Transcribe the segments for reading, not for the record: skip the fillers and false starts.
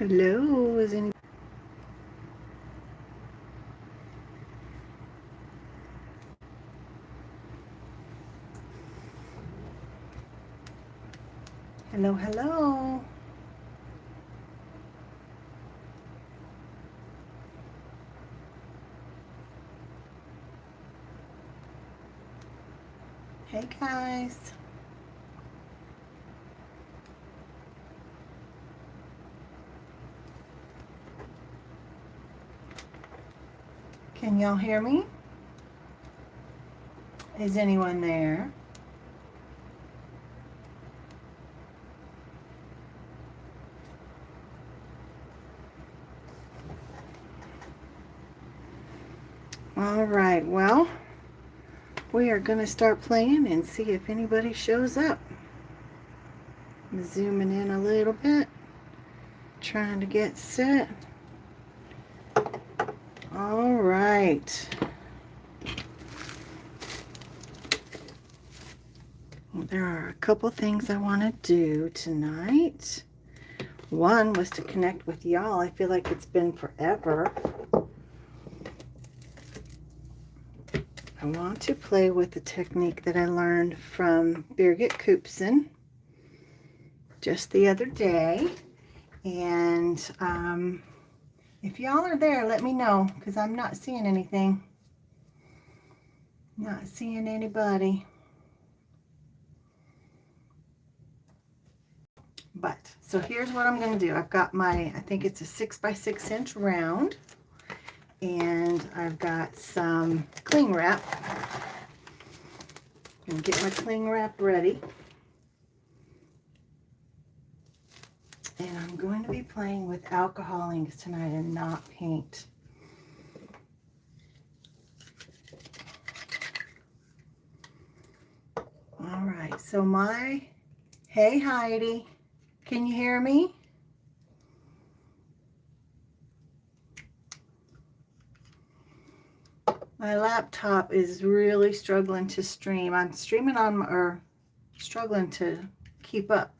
Hello, is any hello, hello. Hey guys. Can y'all hear me? Is anyone there? All right, well, we are going to start playing and see if anybody shows up. I'm zooming in a little bit, trying to get set. All right. Well, there are a couple things I want to do tonight. One was to connect with y'all. I feel like it's been forever. I want to play with the technique that I learned from Birgit Koopsen just the other day. And if y'all are there, let me know, because I'm not seeing anything. Not seeing anybody. But, so here's what I'm going to do. I've got my, I think it's a 6 by 6 inch round. And I've got some cling wrap. I'm going to get my cling wrap ready. And I'm going to be playing with alcohol inks tonight and not paint. All right, so hey Heidi, can you hear me? My laptop is really struggling to stream. I'm streaming on, or struggling to keep up.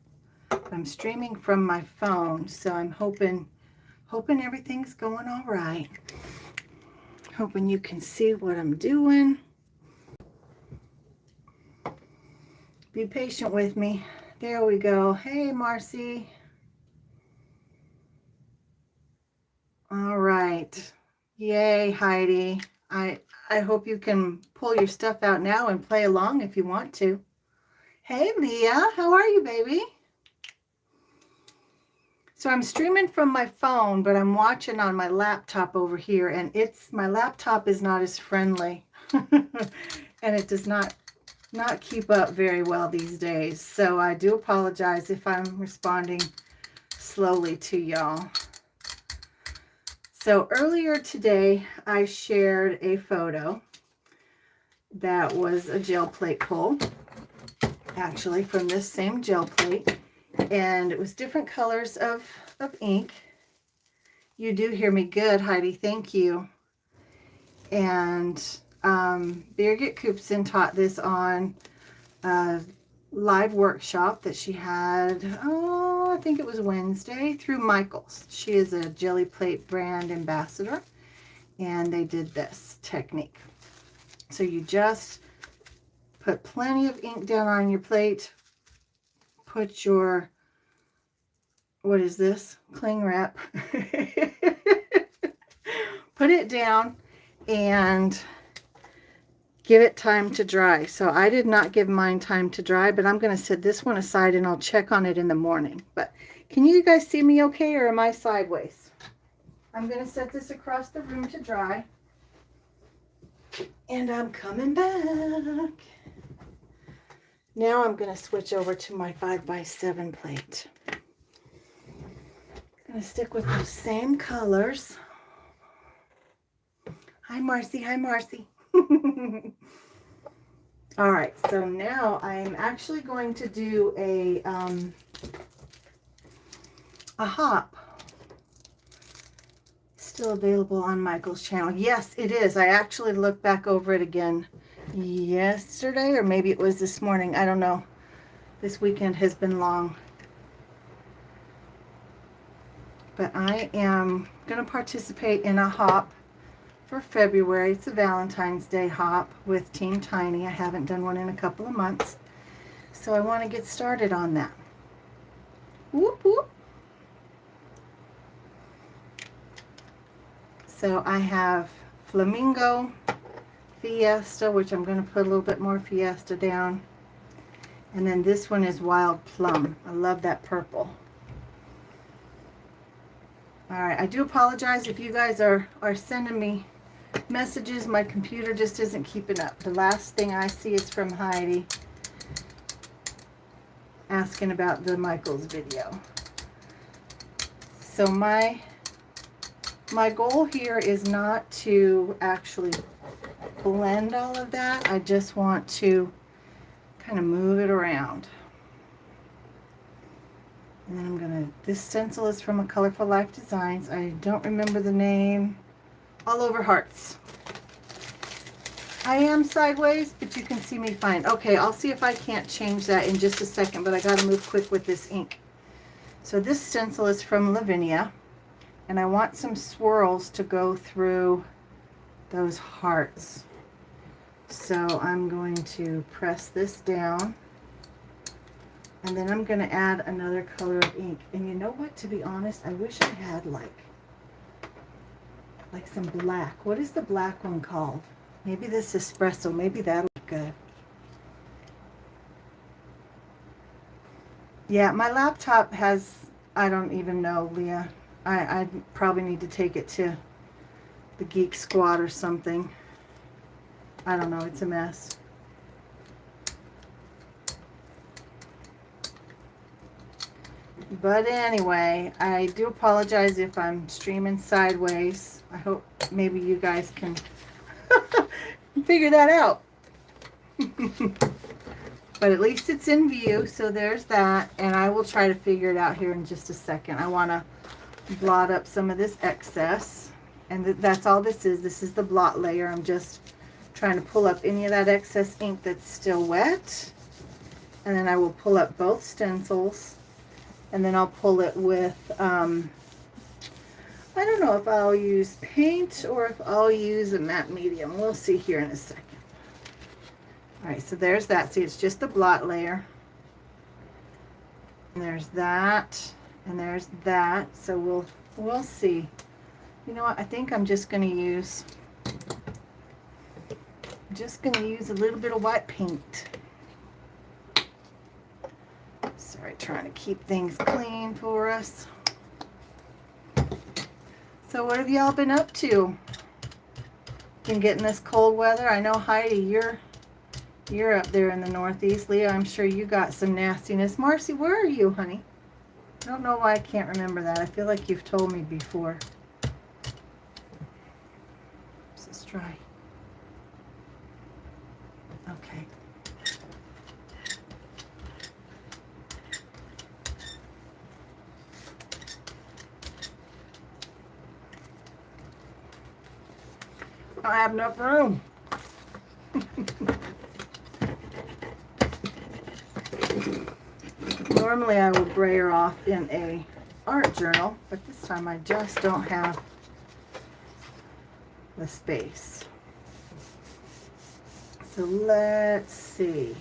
I'm streaming from my phone, so I'm hoping everything's going all right. Hoping you can see what I'm doing. Be patient with me. There we go. Hey, Marcy. All right. Yay, Heidi. I hope you can pull your stuff out now and play along if you want to. Hey, Leah. How are you, baby? So I'm streaming from my phone, but I'm watching on my laptop over here, and my laptop is not as friendly. And it does not keep up very well these days. So I do apologize if I'm responding slowly to y'all. So earlier today, I shared a photo that was a gel plate pull, actually from this same gel plate, and it was different colors of ink. You do hear me good, Heidi, thank you. And Birgit Koopsen taught this on a live workshop that she had, I think it was Wednesday, through Michaels. She is a Gelli plate brand ambassador, and they did this technique. So you just put plenty of ink down on your plate, put your, what is this? Cling wrap. Put it down and give it time to dry. So I did not give mine time to dry, but I'm going to set this one aside and I'll check on it in the morning. But can you guys see me okay, or am I sideways? I'm going to set this across the room to dry. And I'm coming back. Now I'm going to switch over to my 5 by 7 plate. I'm going to stick with those same colors. Hi, Marcy. Hi, Marcy. All right, so now I'm actually going to do a hop. Still available on Michael's channel. Yes, it is. I actually looked back over it again yesterday, or maybe it was this morning. I don't know. This weekend has been long. But I am going to participate in a hop for February. It's a Valentine's Day hop with Team Tiny. I haven't done one in a couple of months, so I want to get started on that. Whoop, whoop. So I have Flamingo, Fiesta, which I'm going to put a little bit more Fiesta down. And then this one is Wild Plum. I love that purple. Alright, I do apologize if you guys are sending me messages. My computer just isn't keeping up. The last thing I see is from Heidi asking about the Michaels video. So my goal here is not to actually blend all of that. I just want to kind of move it around. And then I'm gonna, this stencil is from a Colorful Life Designs. I don't remember the name. All Over Hearts. I am sideways, but you can see me fine. Okay, I'll see if I can't change that in just a second, but I gotta move quick with this ink. So this stencil is from Lavinia, and I want some swirls to go through those hearts. So I'm going to press this down. And then I'm going to add another color of ink. And you know what? To be honest, I wish I had like some black. What is the black one called? Maybe this espresso. Maybe that'll look good. Yeah, my laptop has, I don't even know, Leah. I probably need to take it to the Geek Squad or something. I don't know. It's a mess. But anyway, I do apologize if I'm streaming sideways. I hope maybe you guys can figure that out. But at least it's in view, so there's that. And I will try to figure it out here in just a second. I want to blot up some of this excess. And that's all this is. This is the blot layer. I'm just trying to pull up any of that excess ink that's still wet. And then I will pull up both stencils. And then I'll pull it with, I don't know if I'll use paint or if I'll use a matte medium. We'll see here in a second. All right, so there's that. See, it's just the blot layer. And there's that, and there's that. So we'll see. You know what? I think I'm just going to use a little bit of white paint. Sorry, trying to keep things clean for us. So what have y'all been up to? Been getting this cold weather? I know Heidi, you're up there in the Northeast. Leah, I'm sure you got some nastiness. Marcy, where are you, honey? I don't know why I can't remember that. I feel like you've told me before. This is dry. Okay. I don't have enough room. Normally I would brayer off in a art journal, but this time I just don't have the space. So let's see.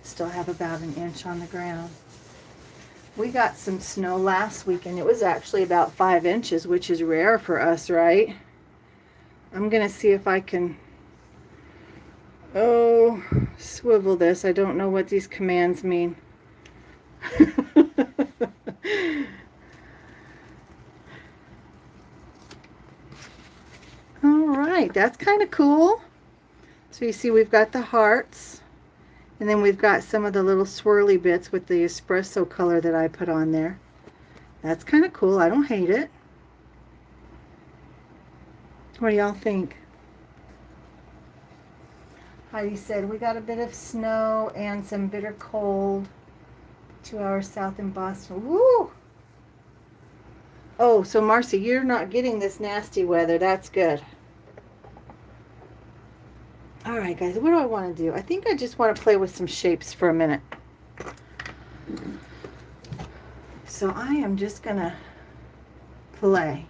Still have about an inch on the ground. We got some snow last week and it was actually about 5 inches, which is rare for us, right? I'm gonna see if I can, swivel this. I don't know what these commands mean. All right, that's kind of cool. So you see we've got the hearts. And then we've got some of the little swirly bits with the espresso color that I put on there. That's kind of cool. I don't hate it. What do y'all think? Heidi said, we got a bit of snow and some bitter cold 2 hours south in Boston. Woo! Oh, so Marcy, you're not getting this nasty weather. That's good. All right, guys, what do I want to do? I think I just want to play with some shapes for a minute. So I am just going to play.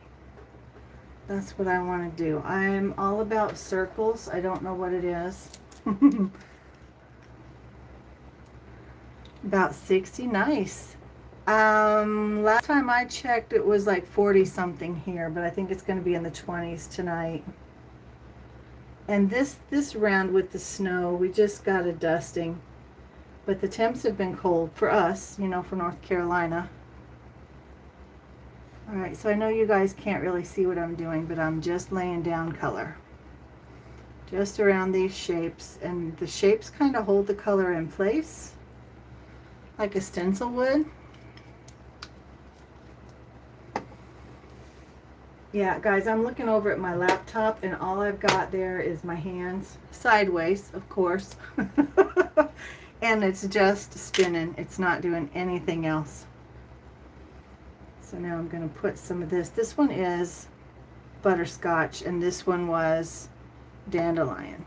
That's what I want to do. I'm all about circles. I don't know what it is. About 60. Nice. Last time I checked, it was like 40 something here, but I think it's going to be in the 20s tonight. And this round with the snow, we just got a dusting, but the temps have been cold for us, you know, for North Carolina. All right, so I know you guys can't really see what I'm doing, but I'm just laying down color just around these shapes, and the shapes kind of hold the color in place like a stencil would. Yeah, guys, I'm looking over at my laptop, and all I've got there is my hands, sideways, of course. And it's just spinning. It's not doing anything else. So now I'm going to put some of this. This one is butterscotch, and this one was dandelion.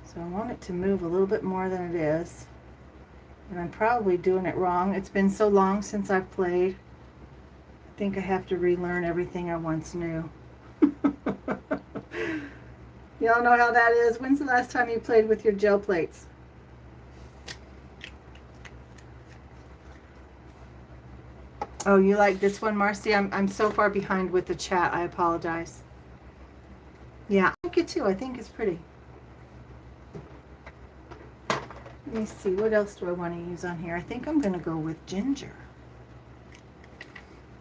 So I want it to move a little bit more than it is. And I'm probably doing it wrong. It's been so long since I've played. I think I have to relearn everything I once knew. Y'all know how that is. When's the last time you played with your gel plates? Oh, you like this one, Marcy? I'm so far behind with the chat. I apologize. Yeah, I like it too. I think it's pretty. Let me see. What else do I want to use on here? I think I'm going to go with ginger.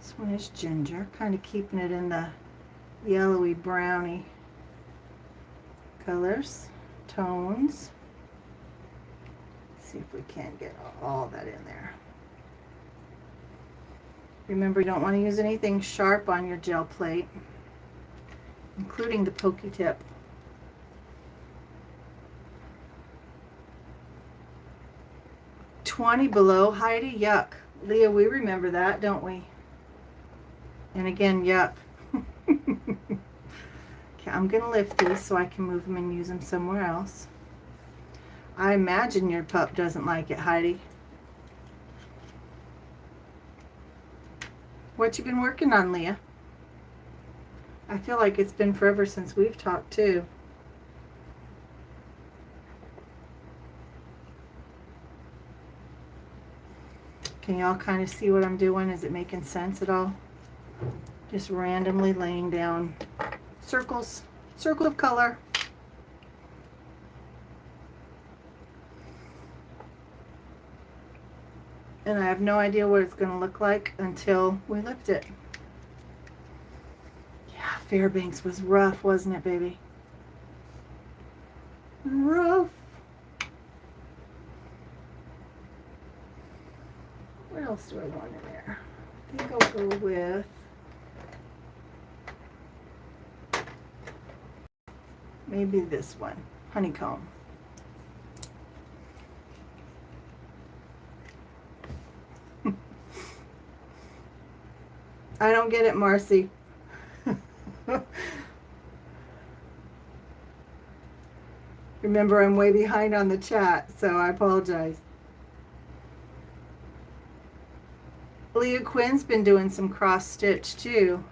This one is ginger. Kind of keeping it in the yellowy browny colors, tones. Let's see if we can't get all that in there. Remember, you don't want to use anything sharp on your gel plate, including the pokey tip. $20 below, Heidi? Yuck. Leah, we remember that, don't we? And again, yuck. Okay, I'm going to lift these so I can move them and use them somewhere else. I imagine your pup doesn't like it, Heidi. What you been working on, Leah? I feel like it's been forever since we've talked too. Can y'all kind of see what I'm doing? Is it making sense at all? Just randomly laying down circles, circle of color. And I have no idea what it's going to look like until we lift it. Yeah, Fairbanks was rough, wasn't it, baby? Rough. What else do I want in there? I think I'll go with maybe this one, honeycomb. I don't get it, Marcy. Remember, I'm way behind on the chat, so I apologize. Leah Quinn's been doing some cross stitch too.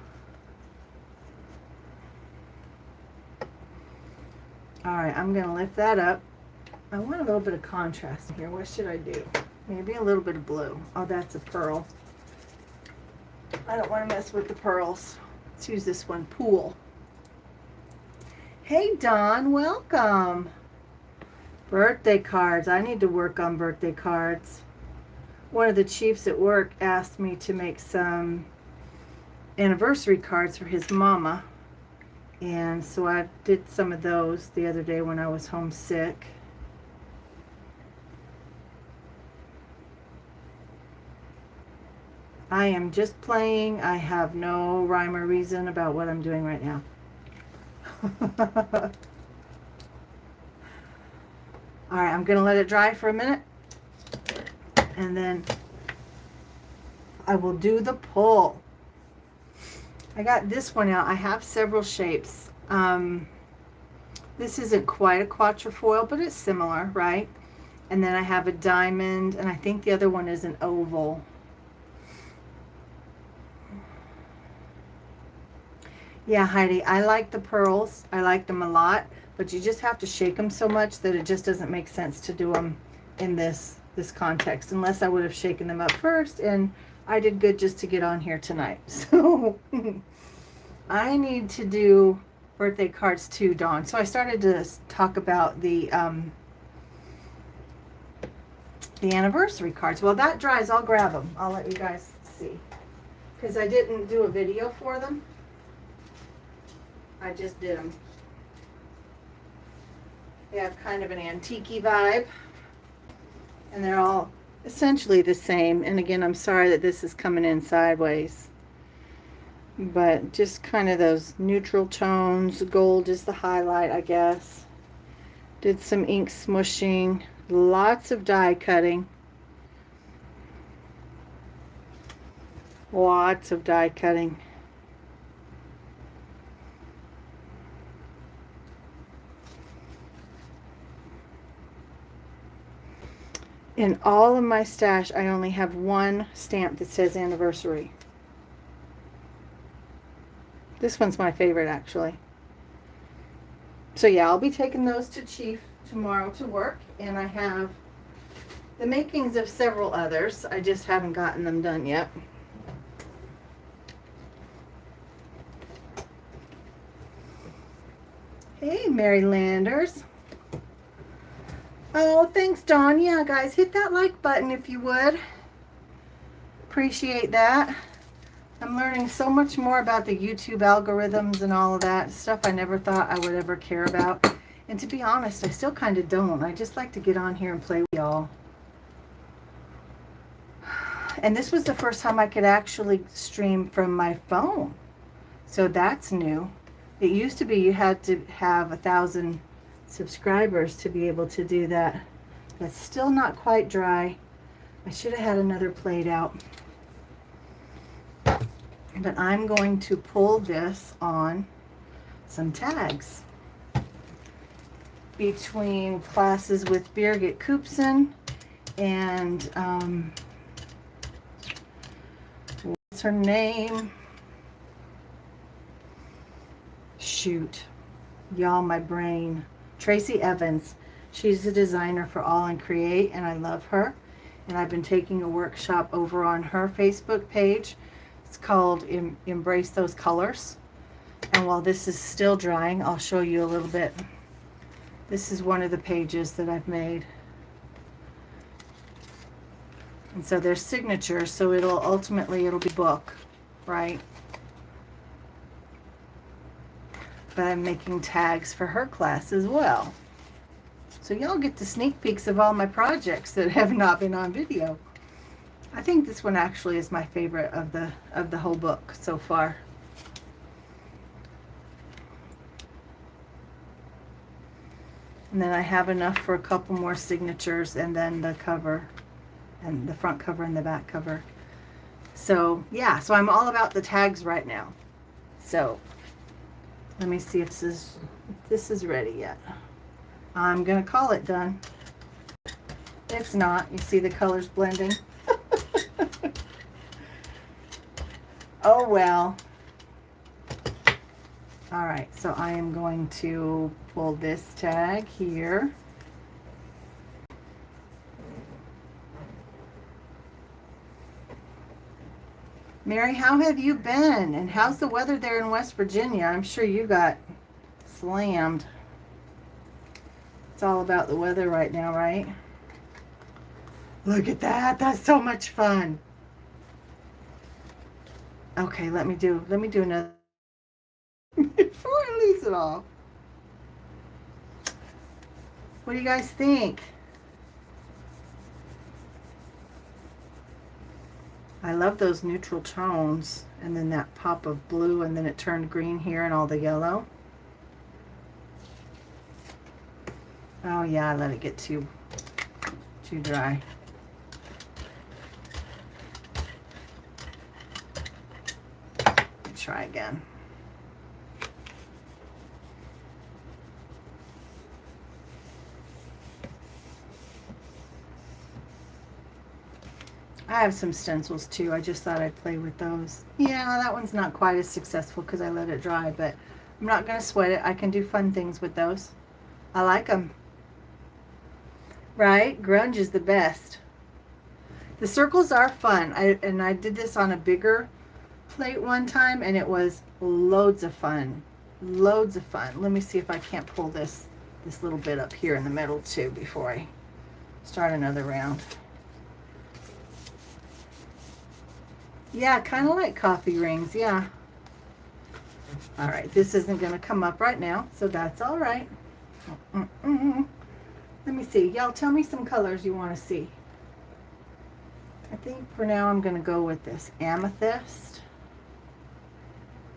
All right, I'm going to lift that up. I want a little bit of contrast here. What should I do? Maybe a little bit of blue. Oh, that's a pearl. I don't want to mess with the pearls. Let's use this one, Pool. Hey, Dawn, welcome. Birthday cards. I need to work on birthday cards. One of the chiefs at work asked me to make some anniversary cards for his mama. And so I did some of those the other day when I was homesick. I am just playing. I have no rhyme or reason about what I'm doing right now. All right, I'm going to let it dry for a minute. And then I will do the pull. I got this one out. I have several shapes. This isn't quite a quatrefoil, but it's similar, right? And then I have a diamond, and I think the other one is an oval. Yeah, Heidi, I like the pearls. I like them a lot, but you just have to shake them so much that it just doesn't make sense to do them in this context, unless I would have shaken them up first, and I did good just to get on here tonight. So I need to do birthday cards too, Dawn. So I started to talk about the anniversary cards. Well, that dries, I'll grab them. I'll let you guys see, because I didn't do a video for them. I just did them. They have kind of an antique-y vibe, and they're all essentially the same. And again, I'm sorry that this is coming in sideways, but just kind of those neutral tones. Gold is the highlight, I guess. Did some ink smushing, lots of die cutting, lots of die cutting. In all of my stash, I only have one stamp that says anniversary. This one's my favorite, actually. So yeah, I'll be taking those to Chief tomorrow to work, and I have the makings of several others. I just haven't gotten them done yet. Hey, Mary Landers. Oh, thanks, Dawn. Yeah, guys, hit that like button if you would. Appreciate that. I'm learning so much more about the YouTube algorithms and all of that stuff I never thought I would ever care about. And to be honest, I still kind of don't. I just like to get on here and play with y'all. And this was the first time I could actually stream from my phone. So that's new. It used to be you had to have 1,000 subscribers to be able to do that. That's still not quite dry. I should have had another plate out. But I'm going to pull this on some tags between classes with Birgit Koopsen and what's her name? Shoot, y'all, my brain. Tracy Evans. She's a designer for All and Create, and I love her. And I've been taking a workshop over on her Facebook page. It's called Embrace Those Colors. And while this is still drying, I'll show you a little bit. This is one of the pages that I've made. And so there's signatures, so it'll be book, right? But I'm making tags for her class as well. So y'all get the sneak peeks of all my projects that have not been on video. I think this one actually is my favorite of the whole book so far. And then I have enough for a couple more signatures, and then the cover, and the front cover and the back cover. So yeah, so I'm all about the tags right now. So let me see if this is ready yet. I'm gonna call it done. It's not. You see the colors blending? Oh well. All right, so I am going to pull this tag here. Mary, how have you been? And how's the weather there in West Virginia? I'm sure you got slammed. It's all about the weather right now, right? Look at that. That's so much fun. Okay, let me do another before I lose it all. What do you guys think? I love those neutral tones, and then that pop of blue, and then it turned green here and all the yellow. Oh yeah, I let it get too dry. Make try again. I have some stencils too. I just thought I'd play with those. Yeah, that one's not quite as successful because I let it dry, but I'm not going to sweat it. I can do fun things with those. I like them. Right? Grunge is the best. The circles are fun. I did this on a bigger plate one time, and it was loads of fun. Loads of fun. Let me see if I can't pull this little bit up here in the middle too before I start another round. Yeah, kind of like coffee rings, yeah. All right, this isn't going to come up right now, so that's all right. Let me see. Y'all tell me some colors you want to see. I think for now I'm going to go with this amethyst.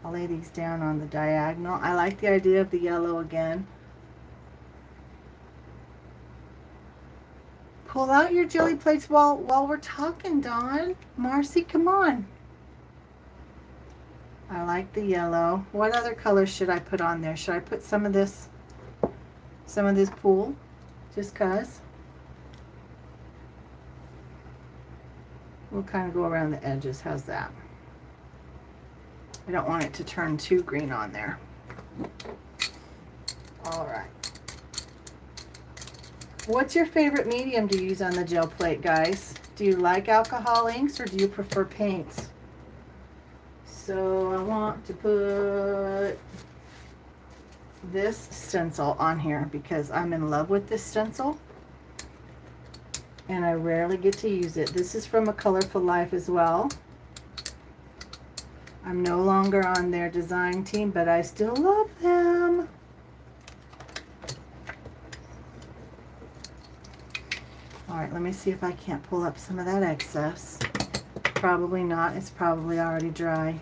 I'll lay these down on the diagonal. I like the idea of the yellow again. Pull out your jelly plates while we're talking, Dawn. Marcy, come on. I like the yellow. What other colors should I put on there? Should I put some of this pool? Just 'cause. We'll kind of go around the edges. How's that? I don't want it to turn too green on there. All right. What's your favorite medium to use on the gel plate, guys? Do you like alcohol inks or do you prefer paints? So I want to put this stencil on here because I'm in love with this stencil and I rarely get to use it. This is from A Colorful Life as well. I'm no longer on their design team, but I still love them. All right, let me see if I can't pull up some of that excess. Probably not. It's probably already dry.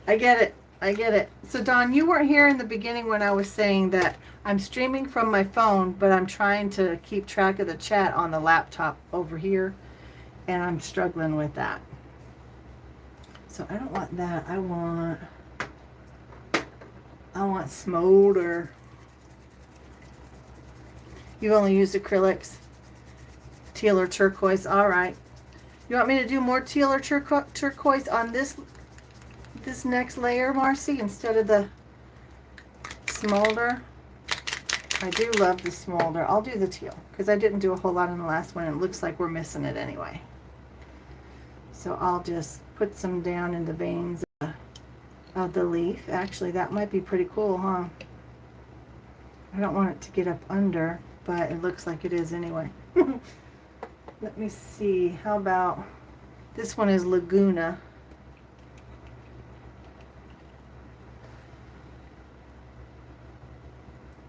I get it. I get it. So, Dawn, you weren't here in the beginning when I was saying that I'm streaming from my phone, but I'm trying to keep track of the chat on the laptop over here, and I'm struggling with that. So I don't want that. I want smolder. You only used acrylics, teal or turquoise. All right. You want me to do more teal or turquoise on this next layer, Marcy, instead of the smolder? I do love the smolder. I'll do the teal because I didn't do a whole lot in the last one. It looks like we're missing it anyway. So I'll just put some down in the veins of the leaf. Actually, that might be pretty cool, huh? I don't want it to get up under, but it looks like it is anyway. Let me see. How about this one is Laguna.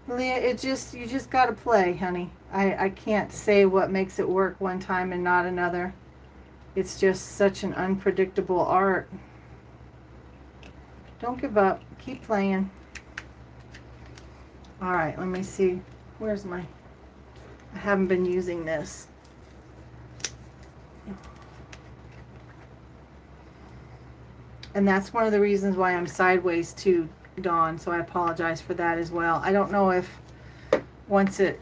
Leah, you just got to play, honey. I can't say what makes it work one time and not another. It's just such an unpredictable art. Don't give up. Keep playing. All right, let me see. Where's my... I haven't been using this. And that's one of the reasons why I'm sideways too, Dawn, so I apologize for that as well. I don't know if once I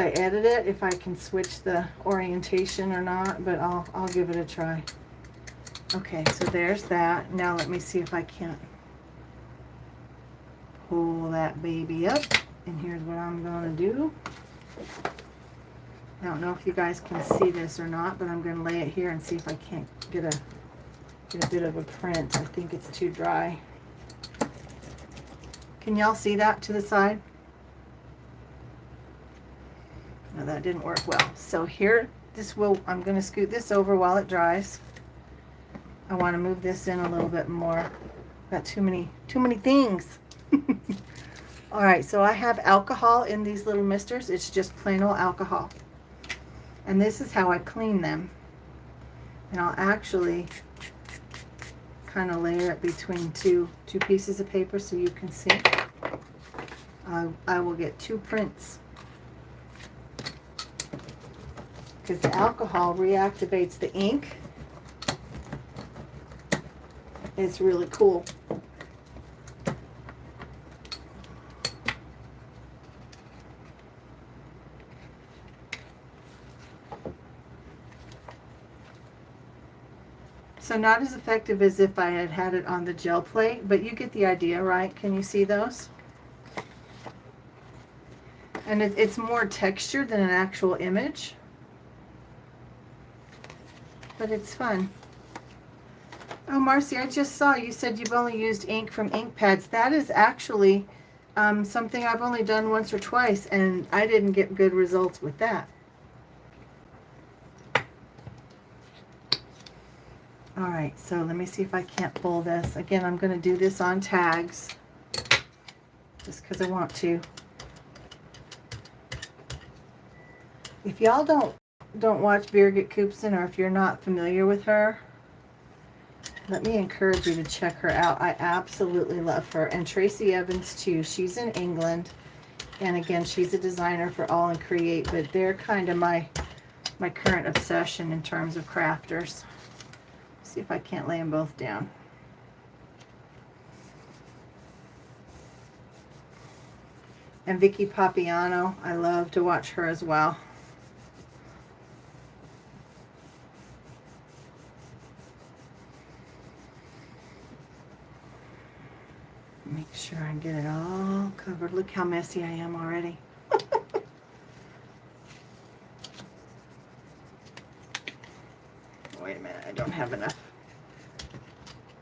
edit it, if I can switch the orientation or not, but I'll give it a try. Okay, so there's that. Now let me see if I can't pull that baby up. And here's what I'm going to do. I don't know if you guys can see this or not, but I'm going to lay it here and see if I can't get a bit of a print. I think it's too dry. Can y'all see that to the side? No, that didn't work well. So here, I'm going to scoot this over while it dries. I want to move this in a little bit more. Got too many things. All right, so I have alcohol in these little misters. It's just plain old alcohol. And this is how I clean them. And I'll actually kind of layer it between two pieces of paper so you can see. I will get two prints because the alcohol reactivates the ink. It's really cool. So not as effective as if I had had it on the gel plate, but you get the idea, right? Can you see those? And it's more textured than an actual image, but it's fun. Oh, Marcy, I just saw you said you've only used ink from ink pads. That is actually something I've only done once or twice, and I didn't get good results with that. All right, so let me see if I can't pull this. Again, I'm going to do this on tags just because I want to. If y'all don't watch Birgit Koopsen, or if you're not familiar with her, let me encourage you to check her out. I absolutely love her. And Tracy Evans too. She's in England, and again, she's a designer for All and Create, but they're kind of my current obsession in terms of crafters. See if I can't lay them both down. And Vicky Papiano, I love to watch her as well. Make sure I get it all covered. Look how messy I am already. Wait a minute, I don't have enough.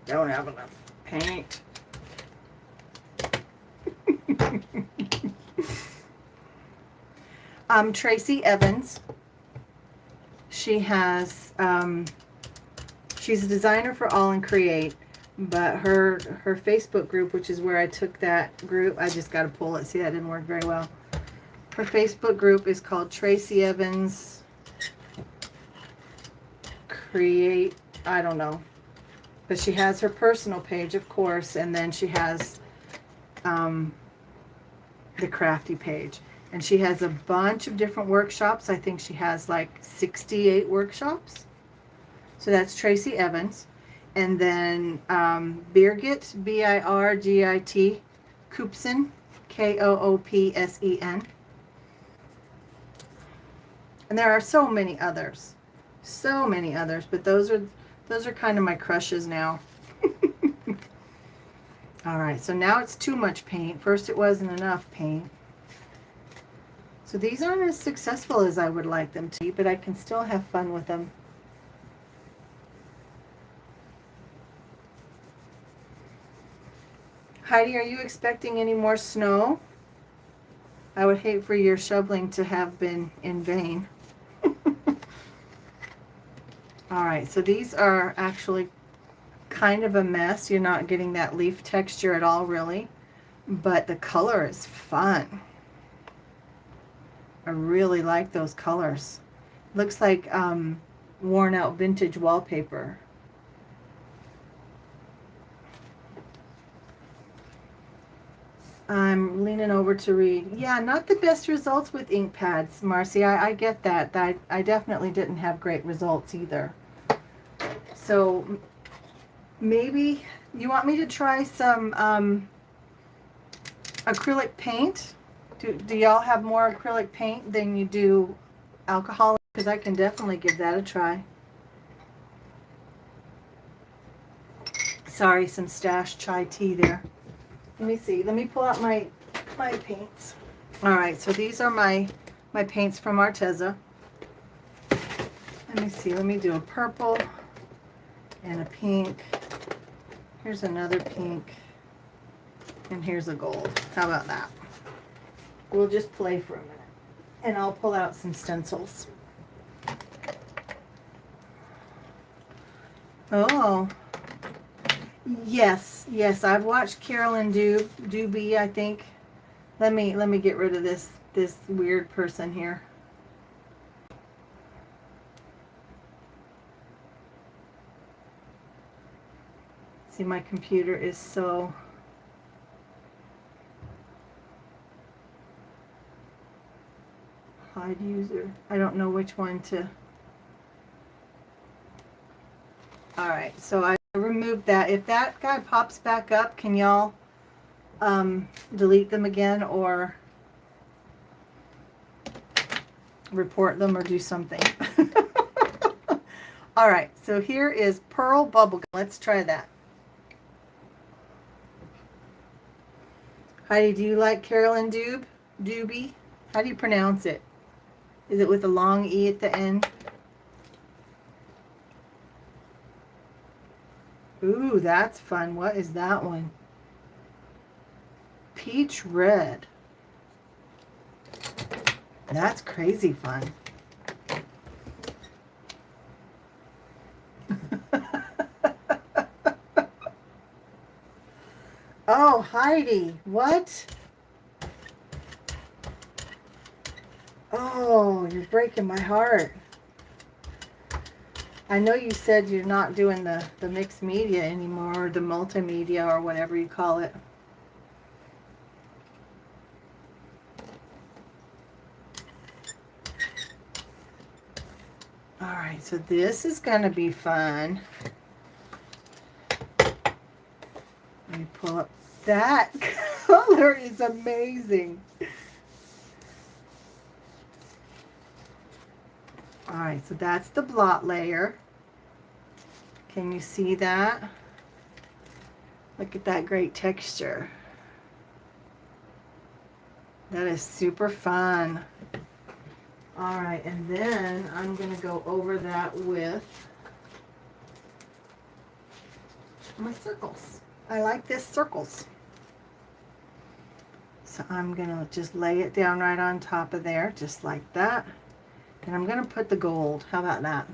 Don't have enough paint. Tracy Evans. She has, she's a designer for All and Create, but her Facebook group, which is where I took that group, I just got to pull it. See, that didn't work very well. Her Facebook group is called Tracy Evans Create, I don't know. But she has her personal page, of course, and then she has the crafty page. And she has a bunch of different workshops. I think she has like 68 workshops. So that's Tracy Evans. And then Birgit, B-I-R-G-I-T, Koopsen, K-O-O-P-S-E-N. And there are so many others. So many others, but those are kind of my crushes now. All right, so now it's too much paint. First it wasn't enough paint. So these aren't as successful as I would like them to be, but I can still have fun with them. Heidi, are you expecting any more snow? I would hate for your shoveling to have been in vain. All right, so these are actually kind of a mess. You're not getting that leaf texture at all, really, but the color is fun. I really like those colors. Looks like worn out vintage wallpaper. I'm leaning over to read. Yeah, not the best results with ink pads, Marcy. I get that. I definitely didn't have great results either. So maybe you want me to try some acrylic paint? Do y'all have more acrylic paint than you do alcohol? Because I can definitely give that a try. Sorry, some stashed chai tea there. Let me see. Let me pull out my paints. All right, so these are my paints from Arteza. Let me see. Let me do a purple and a pink. Here's another pink. And here's a gold. How about that? We'll just play for a minute. And I'll pull out some stencils. Oh. Yes, I've watched Carolyn Doobie, I think. Let me get rid of this weird person here. See, my computer is so... hide user. I don't know which one to. All right, so I removed that. If that guy pops back up, can y'all delete them again or report them or do something? All right, so here is Pearl Bubblegum. Let's try that. Heidi, do you like Carolyn Doobie? How do you pronounce it? Is it with a long E at the end? Ooh, that's fun. What is that one? Peach Red. That's crazy fun. Oh, Heidi, what? Oh, you're breaking my heart. I know you said you're not doing the mixed media anymore, or the multimedia, or whatever you call it. All right, so this is going to be fun. Let me pull up. That color is amazing. All right, so that's the blot layer. Can you see that? Look at that great texture. That is super fun. All right, and then I'm going to go over that with my circles. I like this circles. So I'm going to just lay it down right on top of there, just like that. And I'm going to put the gold. How about that?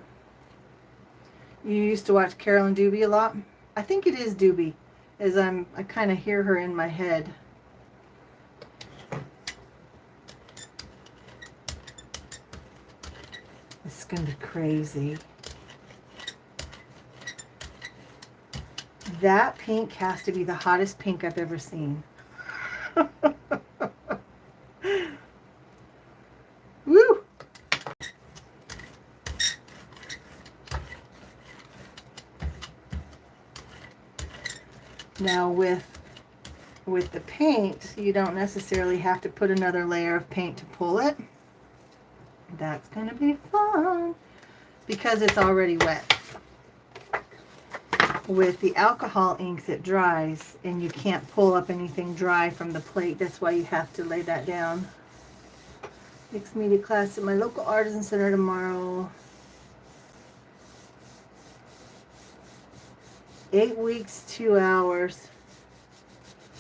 You used to watch Carolyn Doobie a lot? I think it is Doobie, as I kind of hear her in my head. It's going to be crazy. That pink has to be the hottest pink I've ever seen. Woo! Now with the paint, you don't necessarily have to put another layer of paint to pull it. That's going to be fun because it's already wet. With the alcohol inks, it dries and you can't pull up anything dry from the plate. That's why you have to lay that down. Mixed media class at my local artisan center tomorrow. 8 weeks, 2 hours.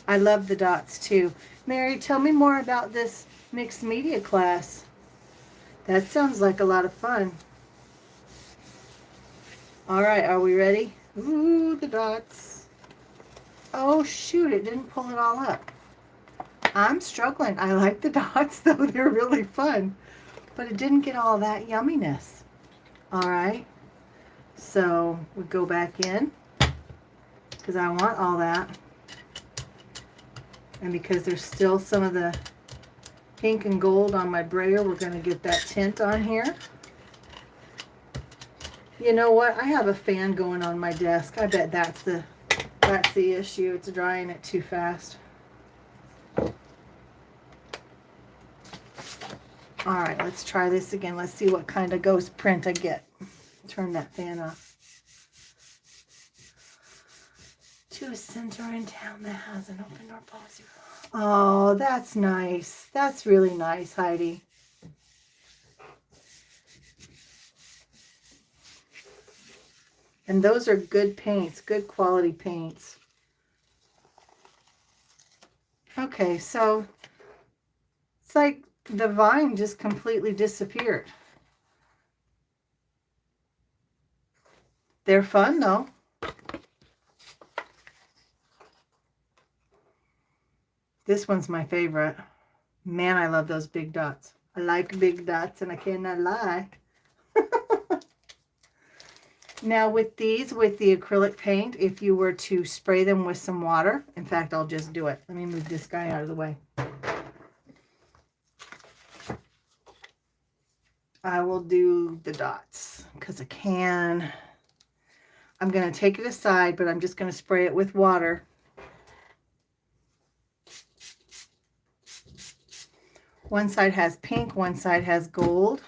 I love the dots too. Mary, tell me more about this mixed media class. That sounds like a lot of fun. All right, are we ready? Ooh, the dots. Oh shoot, it didn't pull it all up. I'm struggling. I like the dots though, they're really fun. But it didn't get all that yumminess. All right, so we go back in because I want all that. And because there's still some of the pink and gold on my brayer, we're going to get that tint on here. You know what? I have a fan going on my desk. I bet that's the issue. It's drying it too fast. All right, let's try this again. Let's see what kind of ghost print I get. Turn that fan off. To a center in town that has an open door policy. Oh, that's nice. That's really nice, Heidi. And those are good paints, good quality paints. Okay, so it's like the vine just completely disappeared. They're fun though. This one's my favorite. Man, I love those big dots. I like big dots and I cannot lie. Now with these, with the acrylic paint, if you were to spray them with some water, in fact, I'll just do it. Let me move this guy out of the way. I will do the dots because I can. I'm going to take it aside, but I'm just going to spray it with water. One side has pink, one side has gold.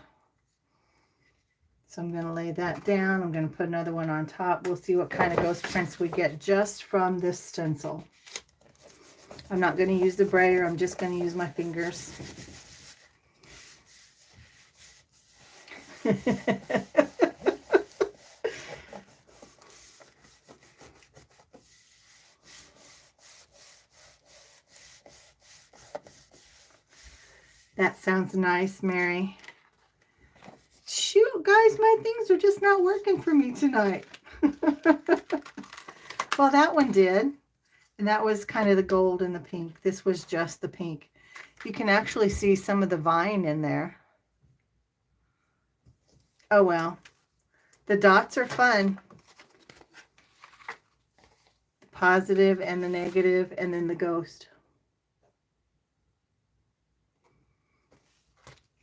So I'm going to lay that down. I'm going to put another one on top. We'll see what kind of ghost prints we get just from this stencil. I'm not going to use the brayer. I'm just going to use my fingers. That sounds nice, Mary. Shoot, guys, my things are just not working for me tonight. Well, that one did. And that was kind of the gold and the pink. This was just the pink. You can actually see some of the vine in there. Oh, well. The dots are fun. The positive and the negative, and then the ghost.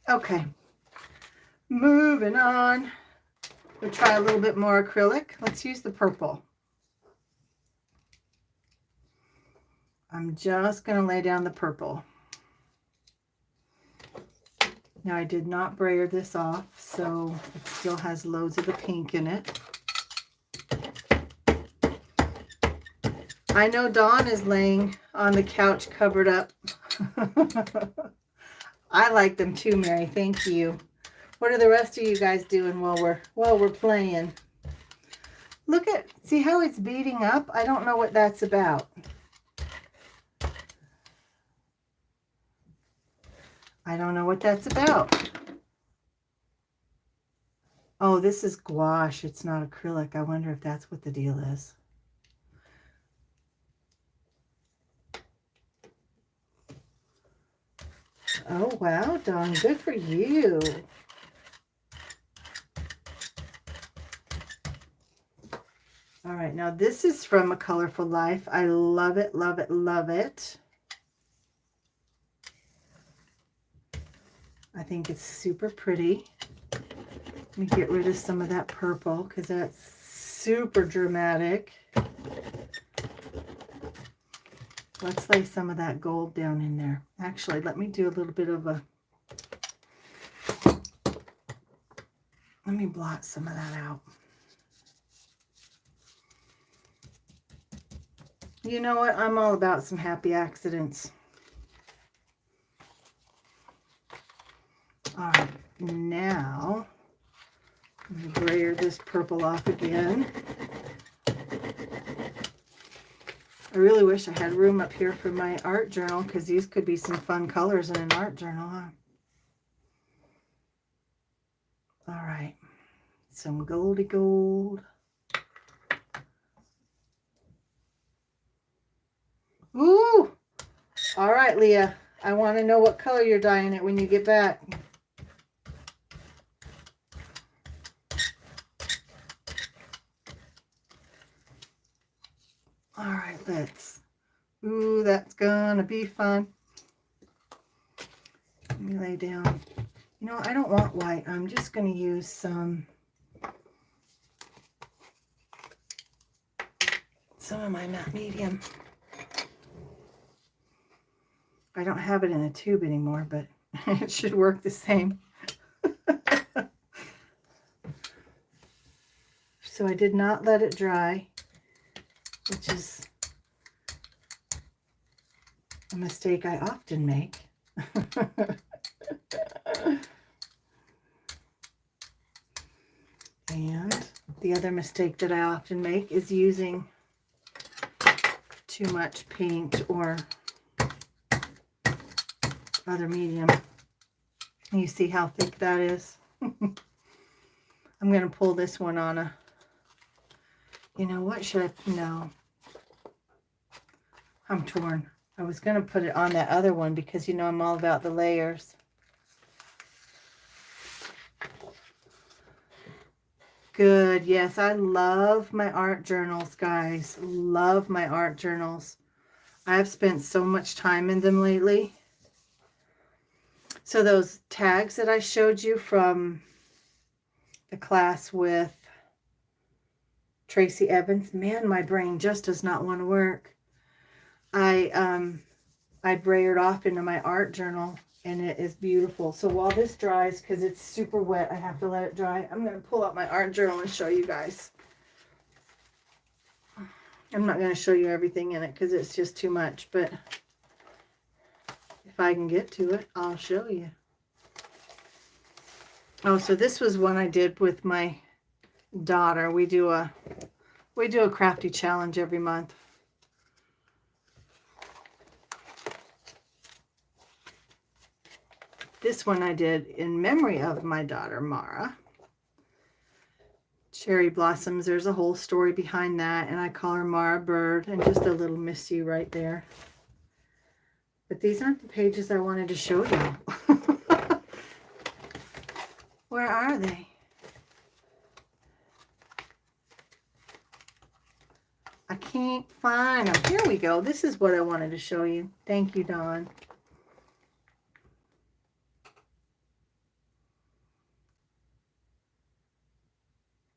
Okay. Moving on. We'll try a little bit more acrylic. Let's use the purple. I'm just going to lay down the purple. Now, I did not brayer this off, so it still has loads of the pink in it. I know Dawn is laying on the couch covered up. I like them too, Mary. Thank you. What are the rest of you guys doing while we're playing? Look at, see how it's beading up? I don't know what that's about. I don't know what that's about. Oh, this is gouache. It's not acrylic. I wonder if that's what the deal is. Oh, wow, Dawn. Good for you. All right, now this is from A Colorful Life. I love it, love it, love it. I think it's super pretty. Let me get rid of some of that purple because that's super dramatic. Let's lay some of that gold down in there. Actually, let me do a little bit of a... Let me blot some of that out. You know what? I'm all about some happy accidents. All right, now I'm going to brayer this purple off again. I really wish I had room up here for my art journal because these could be some fun colors in an art journal, huh? All right, some goldy gold. Ooh! All right, Leah, I want to know what color you're dyeing it when you get back. All right, let's. Ooh, that's gonna be fun. Let me lay down. You know, I don't want white. I'm just gonna use some of my matte medium. I don't have it in a tube anymore, but it should work the same. So I did not let it dry, which is a mistake I often make. And the other mistake that I often make is using too much paint or other medium. You see how thick that is? I'm going to pull this one on a, you know what, should I, no. I'm torn. I was going to put it on that other one because, you know, I'm all about the layers. Good. Yes, I love my art journals, guys. Love my art journals. I've spent so much time in them lately. So those tags that I showed you from the class with Tracy Evans. Man, my brain just does not want to work. I brayered off into my art journal, and it is beautiful. So while this dries, because it's super wet, I have to let it dry. I'm going to pull out my art journal and show you guys. I'm not going to show you everything in it because it's just too much, but if I can get to it, I'll show you. Oh, so this was one I did with my daughter. We do a crafty challenge every month. This one I did in memory of my daughter, Mara. Cherry blossoms, there's a whole story behind that, and I call her Mara Bird, and just a little miss you right there. But these aren't the pages I wanted to show you. Where are they? I can't find them. Here we go. This is what I wanted to show you. Thank you, Dawn.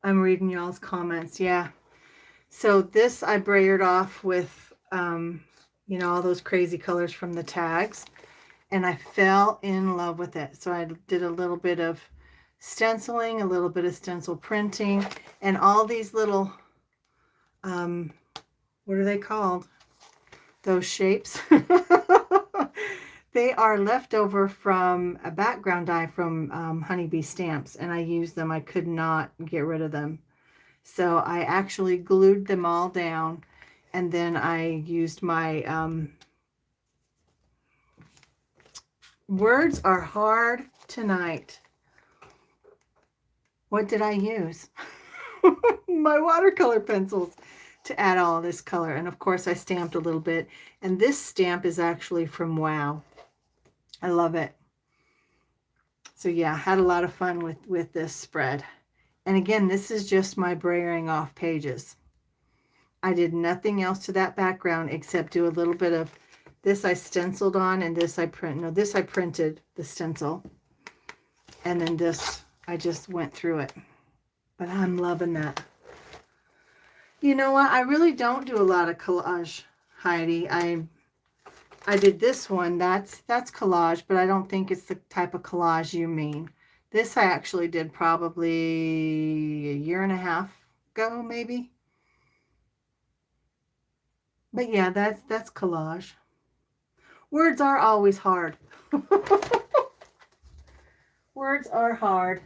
I'm reading y'all's comments. Yeah. So this I brayered off with, you know, all those crazy colors from the tags. And I fell in love with it. So I did a little bit of stenciling, a little bit of stencil printing, and all these little, what are they called? Those shapes. They are left over from a background die from Honeybee Stamps, and I used them. I could not get rid of them. So I actually glued them all down, and then I used my, words are hard tonight. What did I use? My watercolor pencils to add all this color. And of course I stamped a little bit. And this stamp is actually from Wow. I love it. So yeah, had a lot of fun with this spread. And again, this is just my brayering off pages. I did nothing else to that background except do a little bit of this I stenciled on, and this I this I printed the stencil. And then this, I just went through it. But I'm loving that. You know what? I really don't do a lot of collage, Heidi. I did this one. That's collage, but I don't think it's the type of collage you mean. This I actually did probably a year and a half ago, maybe. But yeah, that's collage. Words are always hard. Words are hard.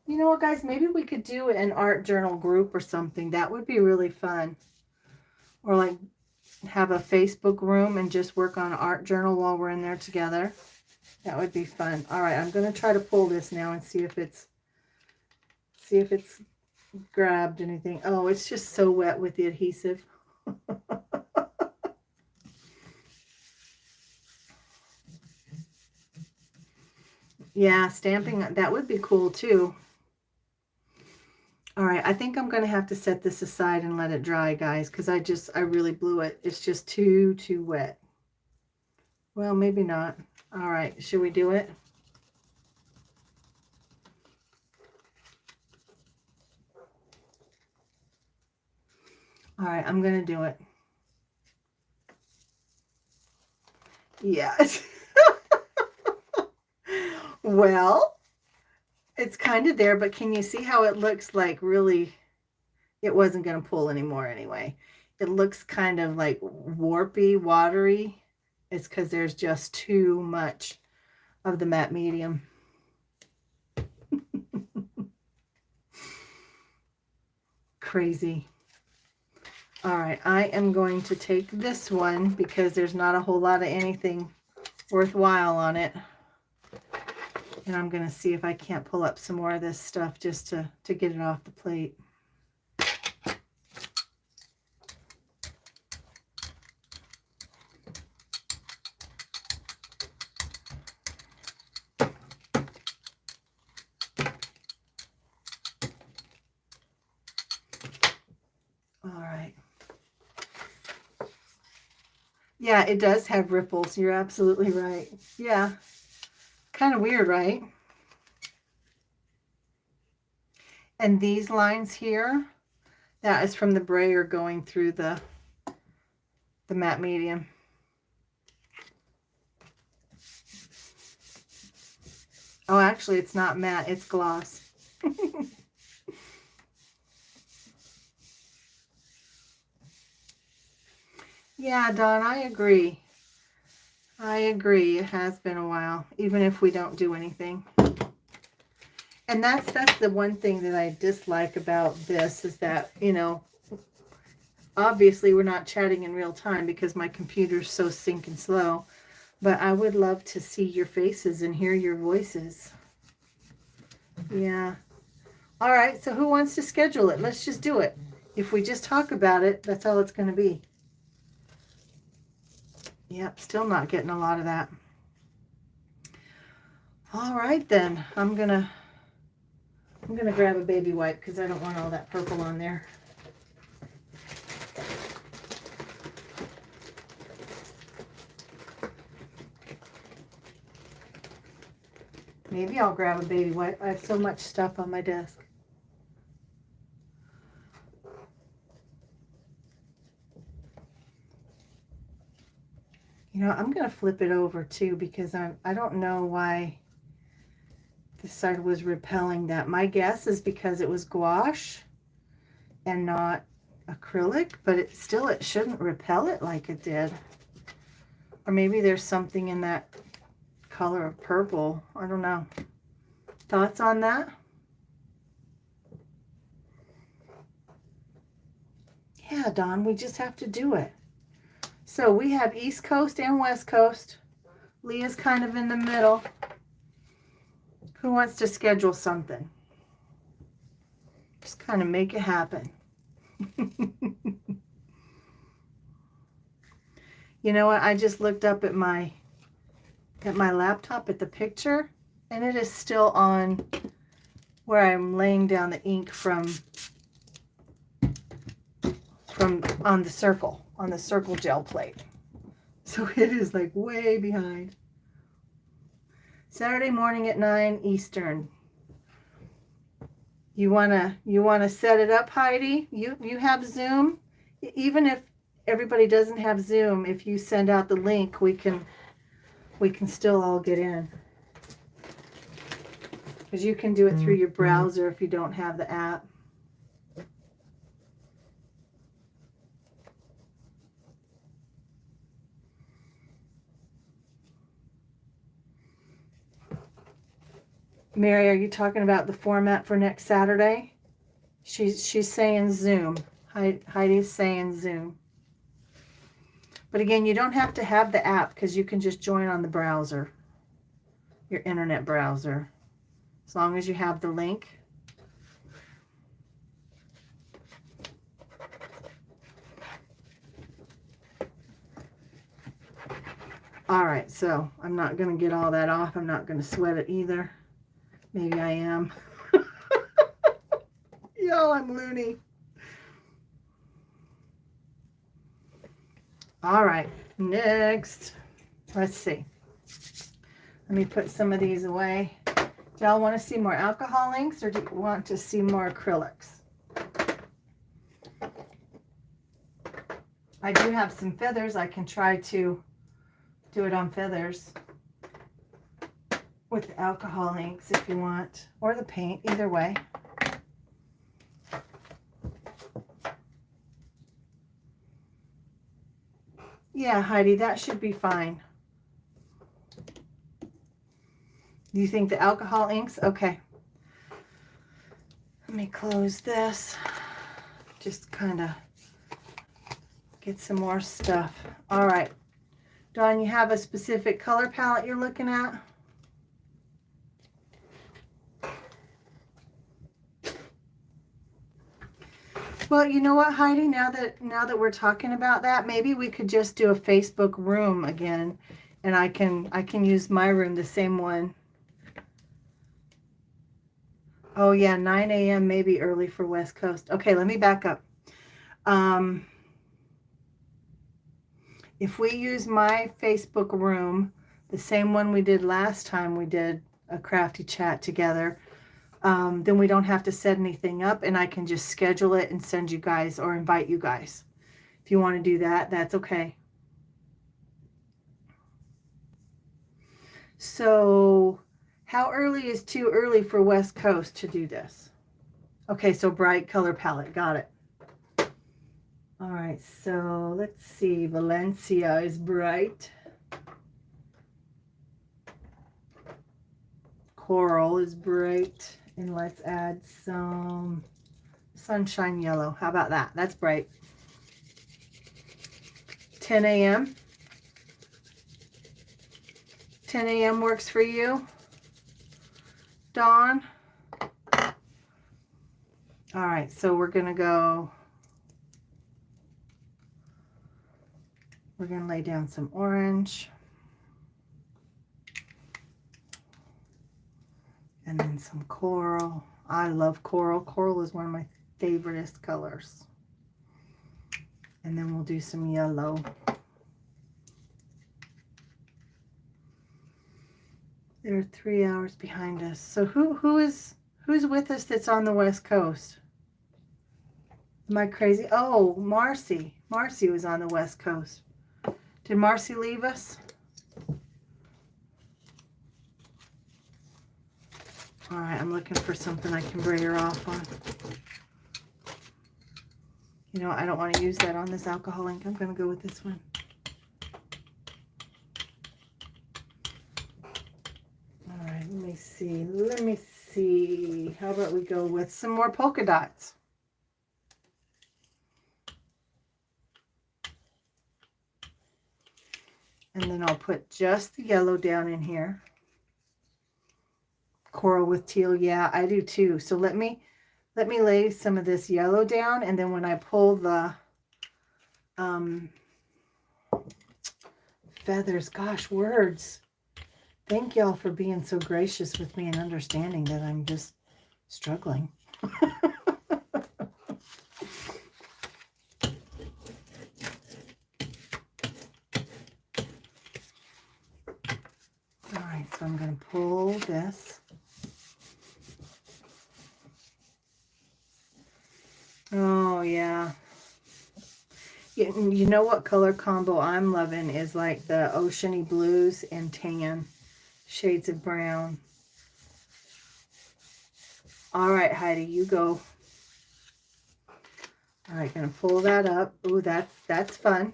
You know what, guys? Maybe we could do an art journal group or something. That would be really fun. Or like have a Facebook room and just work on art journal while we're in there together. That would be fun. All right, I'm going to try to pull this now and see if it's grabbed anything. Oh, it's just so wet with the adhesive. Yeah, stamping, that would be cool too. All right, I think I'm going to have to set this aside and let it dry, guys, because I really blew it. It's just too wet. Well, maybe not. All right, should we do it? All right, I'm going to do it. Yes. Well, it's kind of there, but can you see how it looks like really, it wasn't going to pull anymore anyway. It looks kind of like warpy, watery. It's because there's just too much of the matte medium. Crazy. All right, I am going to take this one because there's not a whole lot of anything worthwhile on it. And I'm going to see if I can't pull up some more of this stuff just to get it off the plate. All right. Yeah, it does have ripples. You're absolutely right. Yeah. Kind of weird, right? And these lines here, that is from the brayer going through the matte medium. Oh, actually, it's not matte, it's gloss. Yeah, Dawn, I agree. I agree. It has been a while, even if we don't do anything. And that's the one thing that I dislike about this is that, you know, obviously we're not chatting in real time because my computer's so stinking slow. But I would love to see your faces and hear your voices. Yeah. All right, so who wants to schedule it? Let's just do it. If we just talk about it, that's all it's going to be. Yep, still not getting a lot of that. All right, then. I'm gonna grab a baby wipe because I don't want all that purple on there. Maybe I'll grab a baby wipe. I have so much stuff on my desk. You know, I'm going to flip it over too because I don't know why this side was repelling that. My guess is because it was gouache and not acrylic, but it shouldn't repel it like it did. Or maybe there's something in that color of purple. I don't know. Thoughts on that? Yeah, Dawn, we just have to do it. So we have East Coast and West Coast. Leah's kind of in the middle. Who wants to schedule something? Just kind of make it happen. You know what? I just looked up at my laptop at the picture, and it is still on where I'm laying down the ink from on the circle gel plate. So it is like way behind. Saturday morning at 9 Eastern. You wanna set it up, Heidi? You have Zoom? Even if everybody doesn't have Zoom, if you send out the link, we can still all get in. Because you can do it through your browser if you don't have the app. Mary, are you talking about the format for next Saturday? She's saying Zoom. Heidi's saying Zoom. But again, you don't have to have the app because you can just join on the browser, your internet browser, as long as you have the link. All right, so I'm not going to get all that off. I'm not going to sweat it either. Maybe I am. Y'all, I'm loony. All right, next. Let's see. Let me put some of these away. Do y'all want to see more alcohol inks or do you want to see more acrylics? I do have some feathers. I can try to do it on feathers with the alcohol inks if you want, or the paint, either way. Yeah, Heidi, that should be fine. Do you think the alcohol inks? Okay. Let me close this. Just kind of get some more stuff. All right. Dawn, you have a specific color palette you're looking at? Well, you know what, Heidi, now that we're talking about that, maybe we could just do a Facebook room again, and I can use my room, the same one. Oh yeah, 9 a.m. maybe early for West Coast. Okay, let me back up. If we use my Facebook room, the same one we did last time we did a crafty chat together, then we don't have to set anything up, and I can just schedule it and send you guys or invite you guys. If you want to do that, that's okay. So how early is too early for West Coast to do this? Okay, so bright color palette. Got it. All right, so let's see. Valencia is bright. Coral is bright. And let's add some sunshine yellow. How about that? That's bright. 10 a.m. 10 a.m. works for you, Dawn? All right, so we're going to lay down some orange. And then some coral. I love coral. Coral is one of my favoriteest colors. And then we'll do some yellow. They're 3 hours behind us. So who's with us that's on the West Coast? Am I crazy? Oh, Marcy. Marcy was on the West Coast. Did Marcy leave us? All right, I'm looking for something I can brayer off on. You know, I don't want to use that on this alcohol ink. I'm going to go with this one. All right, let me see. Let me see. How about we go with some more polka dots? And then I'll put just the yellow down in here. Coral with teal, yeah, I do too. So let me lay some of this yellow down, and then when I pull the feathers, gosh, words. Thank y'all for being so gracious with me and understanding that I'm just struggling. All right, so I'm going to pull this. Oh, yeah. You know what color combo I'm loving is like the oceany blues and tan shades of brown. All right, Heidi, you go. All right, gonna pull that up. Ooh, that's fun.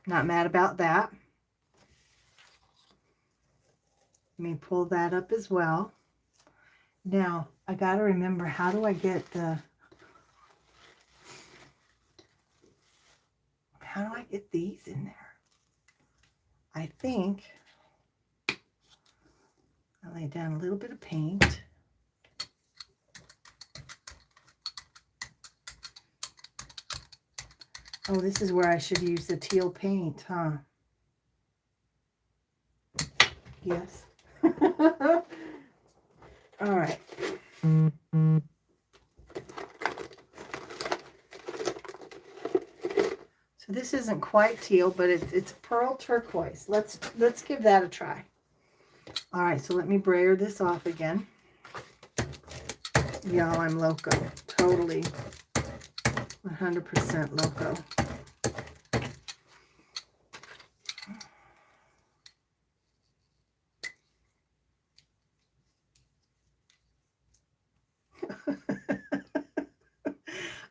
Not mad about that. Let me pull that up as well. Now, I gotta remember, how do I get these in there? I think I'll lay down a little bit of paint. Oh, this is where I should use the teal paint, huh? Yes. All right. So this isn't quite teal, but it's pearl turquoise. Let's give that a try. All right, so let me brayer this off again. Y'all, I'm loco. Totally 100% loco.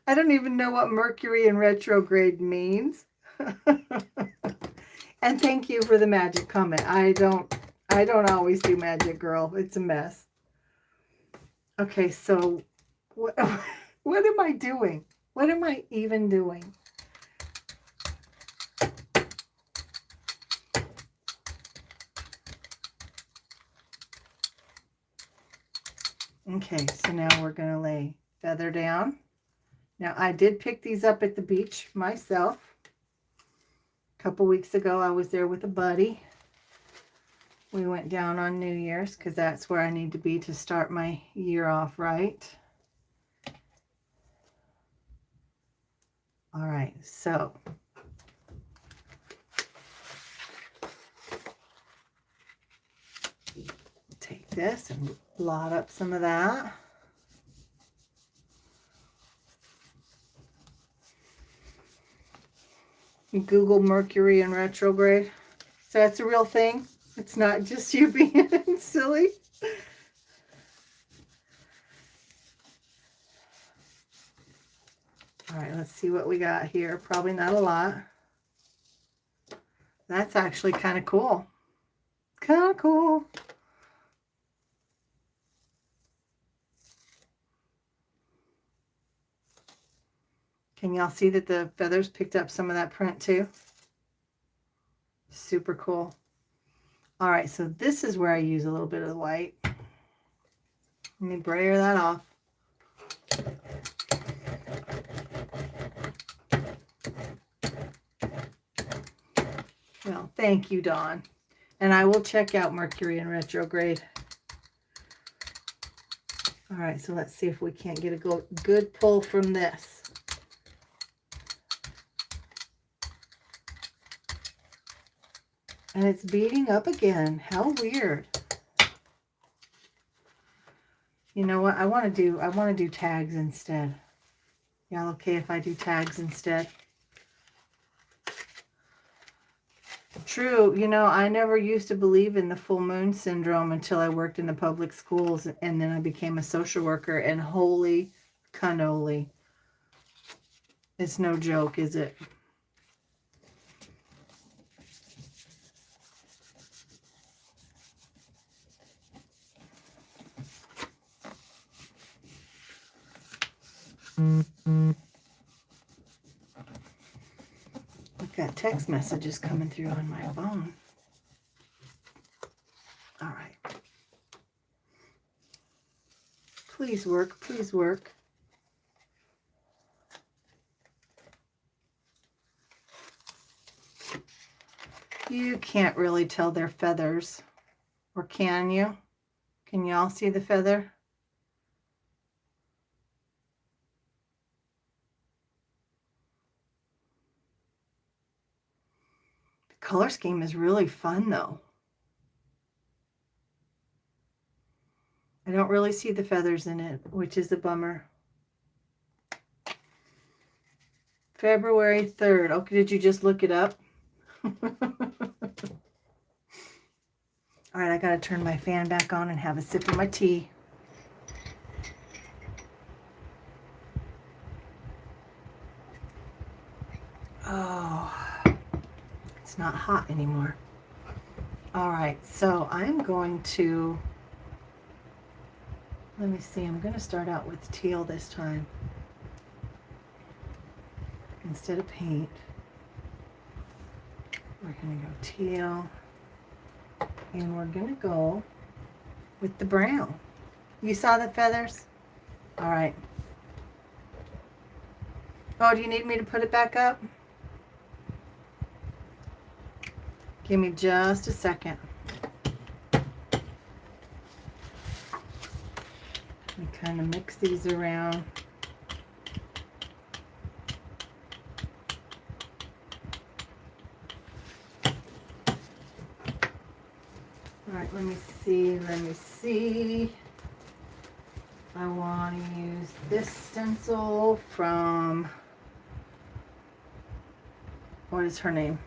I don't even know what Mercury in retrograde means. And thank you for the magic comment. I don't always do magic, girl. It's a mess. Okay, so what am I doing? What am I even doing? Okay, so now we're going to lay feather down. Now, I did pick these up at the beach myself. A couple weeks ago, I was there with a buddy. We went down on New Year's because that's where I need to be to start my year off right. All right, so take this and blot up some of that. You Google Mercury in retrograde. So that's a real thing. It's not just you being silly. All right, let's see what we got here. Probably not a lot. That's actually kind of cool. Kind of cool. Can y'all see that the feathers picked up some of that print too? Super cool. All right, so this is where I use a little bit of the white. Let me brayer that off. Well, thank you, Dawn. And I will check out Mercury in retrograde. All right, so let's see if we can't get a good pull from this. And it's beating up again. How weird. You know what? I want to do tags instead. Y'all okay if I do tags instead? True. You know, I never used to believe in the full moon syndrome until I worked in the public schools, and then I became a social worker, and holy cannoli. It's no joke, is it? I've got text messages coming through on my phone. All right. Please work, please work. You can't really tell they're feathers, or can you? Can y'all see the feather? The color scheme is really fun though. I don't really see the feathers in it, which is a bummer. February 3rd. Okay, did you just look it up? All right, I got to turn my fan back on and have a sip of my tea. Oh, it's not hot anymore. All right, so I'm going to, let me see, I'm going to start out with teal this time instead of paint. We're going to go teal, and we're going to go with the brown. You saw the feathers? All right. Oh, do you need me to put it back up? Give me just a second. Let me kind of mix these around. All right, let me see. I want to use this stencil from, what is her name?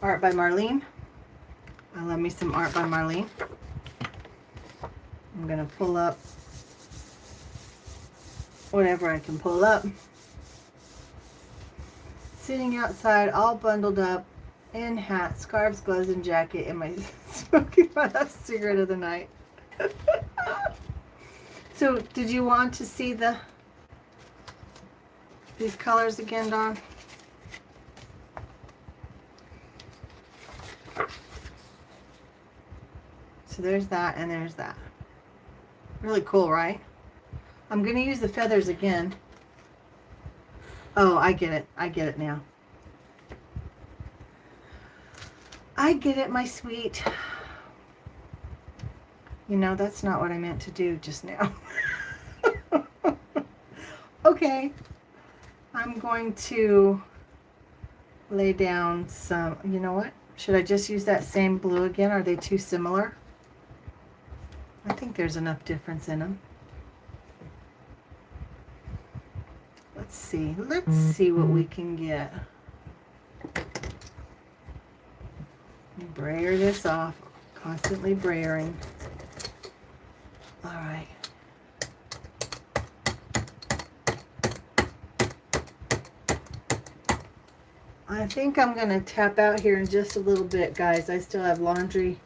Art by Marlene. I love me some Art by Marlene. I'm going to pull up whatever I can pull up. Sitting outside, all bundled up, in hat, scarves, gloves, and jacket, and my smoking my last cigarette of the night. So, did you want to see these colors again, Dawn? So there's that, and there's that. Really cool, right? I'm going to use the feathers again. Oh, I get it. I get it now. I get it, my sweet. You know, that's not what I meant to do just now. Okay. I'm going to lay down some, you know what? Should I just use that same blue again? Are they too similar? I think there's enough difference in them. Let's see. Let's see what we can get. Brayer this off, constantly brayering. All right. I think I'm going to tap out here in just a little bit, guys. I still have laundry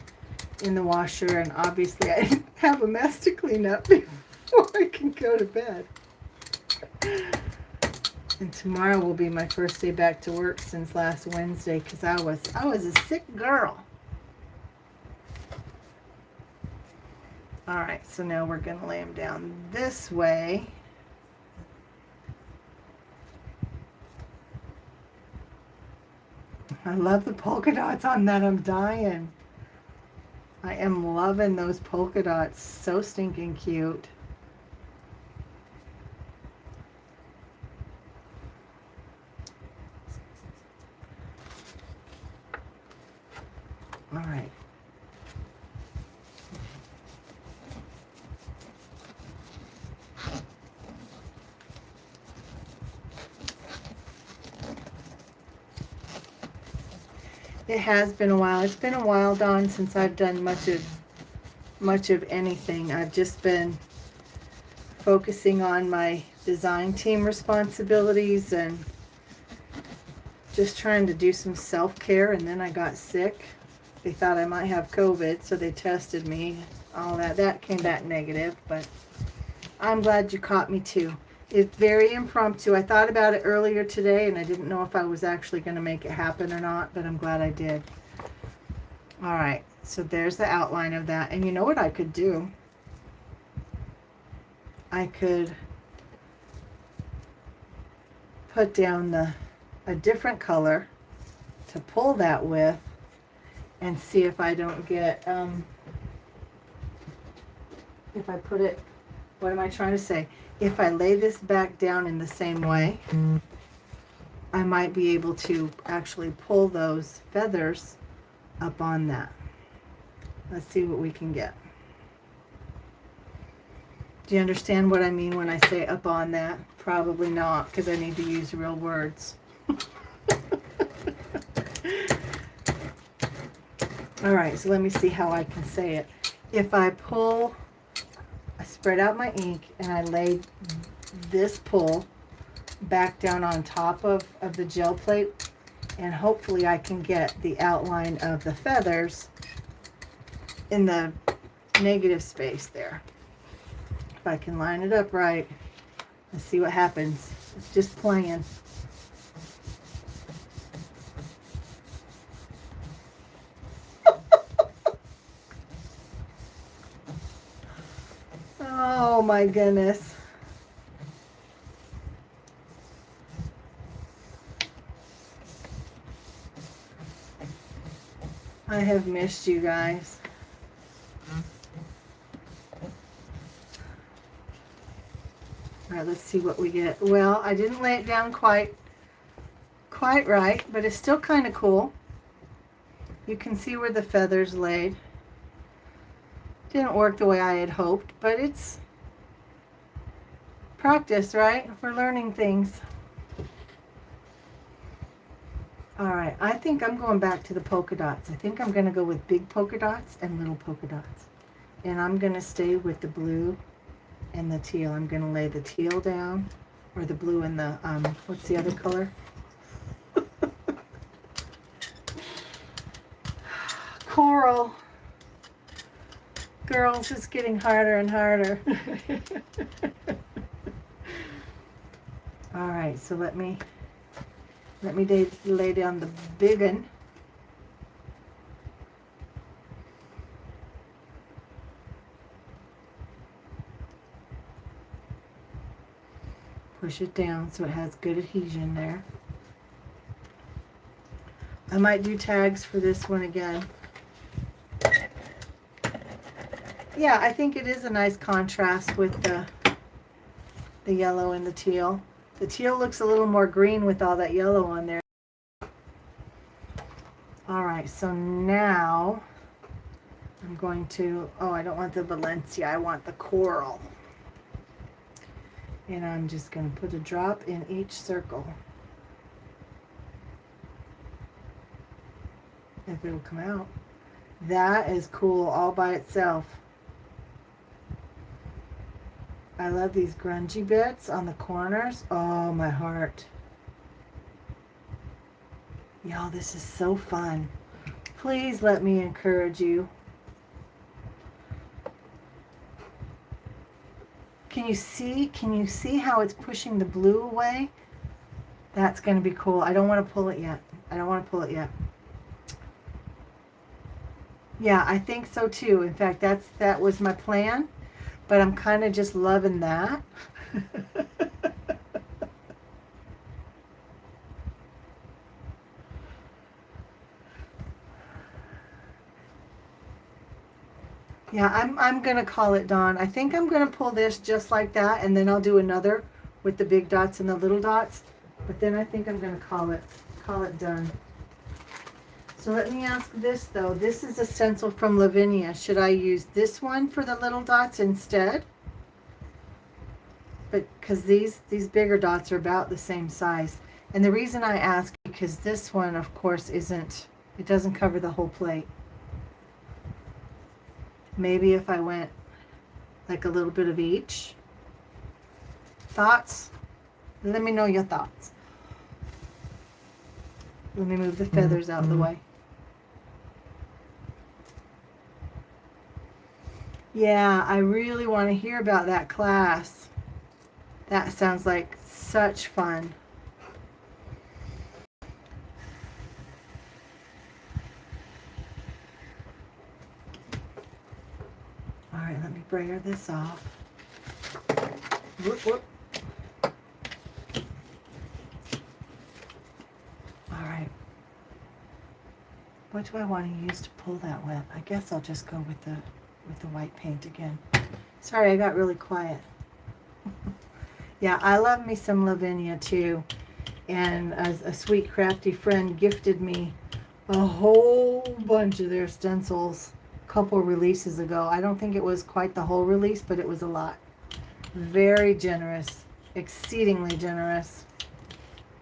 in the washer, and obviously I have a mess to clean up before I can go to bed. And tomorrow will be my first day back to work since last Wednesday, because I was a sick girl. All right, so now we're going to lay them down this way. I love the polka dots on that. I'm dying. I am loving those polka dots. So stinking cute. All right. It has been a while. It's been a while, Dawn, since I've done much of anything. I've just been focusing on my design team responsibilities and just trying to do some self-care, and then I got sick. They thought I might have COVID, so they tested me. All that came back negative, but I'm glad you caught me too. It's very impromptu. I thought about it earlier today, and I didn't know if I was actually going to make it happen or not, but I'm glad I did. All right, so there's the outline of that. And you know what I could do? I could put down a different color to pull that with and see if I don't get, if I put it, what am I trying to say? If I lay this back down in the same way, I might be able to actually pull those feathers up on that. Let's see what we can get. Do you understand what I mean when I say up on that? Probably not, because I need to use real words. All right, so let me see how I can say it. If I pull, I spread out my ink and I lay this pull back down on top of the gel plate, and hopefully I can get the outline of the feathers in the negative space there. If I can line it up right, let's see what happens. It's just playing. Oh my goodness. I have missed you guys. All right, let's see what we get. Well, I didn't lay it down quite right, but it's still kind of cool. You can see where the feathers laid. Didn't work the way I had hoped, but it's practice, right? We're learning things. All right, I think I'm going back to the polka dots. I think I'm going to go with big polka dots and little polka dots. And I'm going to stay with the blue and the teal. I'm going to lay the teal down, or the blue and the, what's the other color? Coral. Girls, it's getting harder and harder. All right, so let me lay down the big one. Push it down so it has good adhesion there. I might do tags for this one again. Yeah, I think it is a nice contrast with the yellow and the teal. The teal looks a little more green with all that yellow on there. All right, so now I'm going to, oh, I don't want the Valencia, I want the coral. And I'm just going to put a drop in each circle. if it'll come out. That is cool all by itself. I love these grungy bits on the corners. Oh, my heart. Y'all, this is so fun. Please let me encourage you. Can you see how it's pushing the blue away? That's going to be cool. I don't want to pull it yet. I don't want to pull it yet. Yeah, I think so too. In fact, that was my plan, but I'm kind of just loving that. Yeah, I'm going to call it Dawn. I think I'm going to pull this just like that, and then I'll do another with the big dots and the little dots. But then I think I'm going to call it done. So let me ask this though. This is a stencil from Lavinia. Should I use this one for the little dots instead? But because these bigger dots are about the same size. And the reason I ask, because this one of course it doesn't cover the whole plate. Maybe if I went like a little bit of each. Thoughts? Let me know your thoughts. Let me move the feathers out of the way. Yeah, I really want to hear about that class. That sounds like such fun. All right, let me brayer this off. Whoop, whoop. All right. What do I want to use to pull that with? I guess I'll just go with the white paint again. Sorry, I got really quiet. Yeah, I love me some Lavinia too. And a sweet crafty friend gifted me a whole bunch of their stencils a couple releases ago. I don't think it was quite the whole release, but it was a lot. Very generous, exceedingly generous.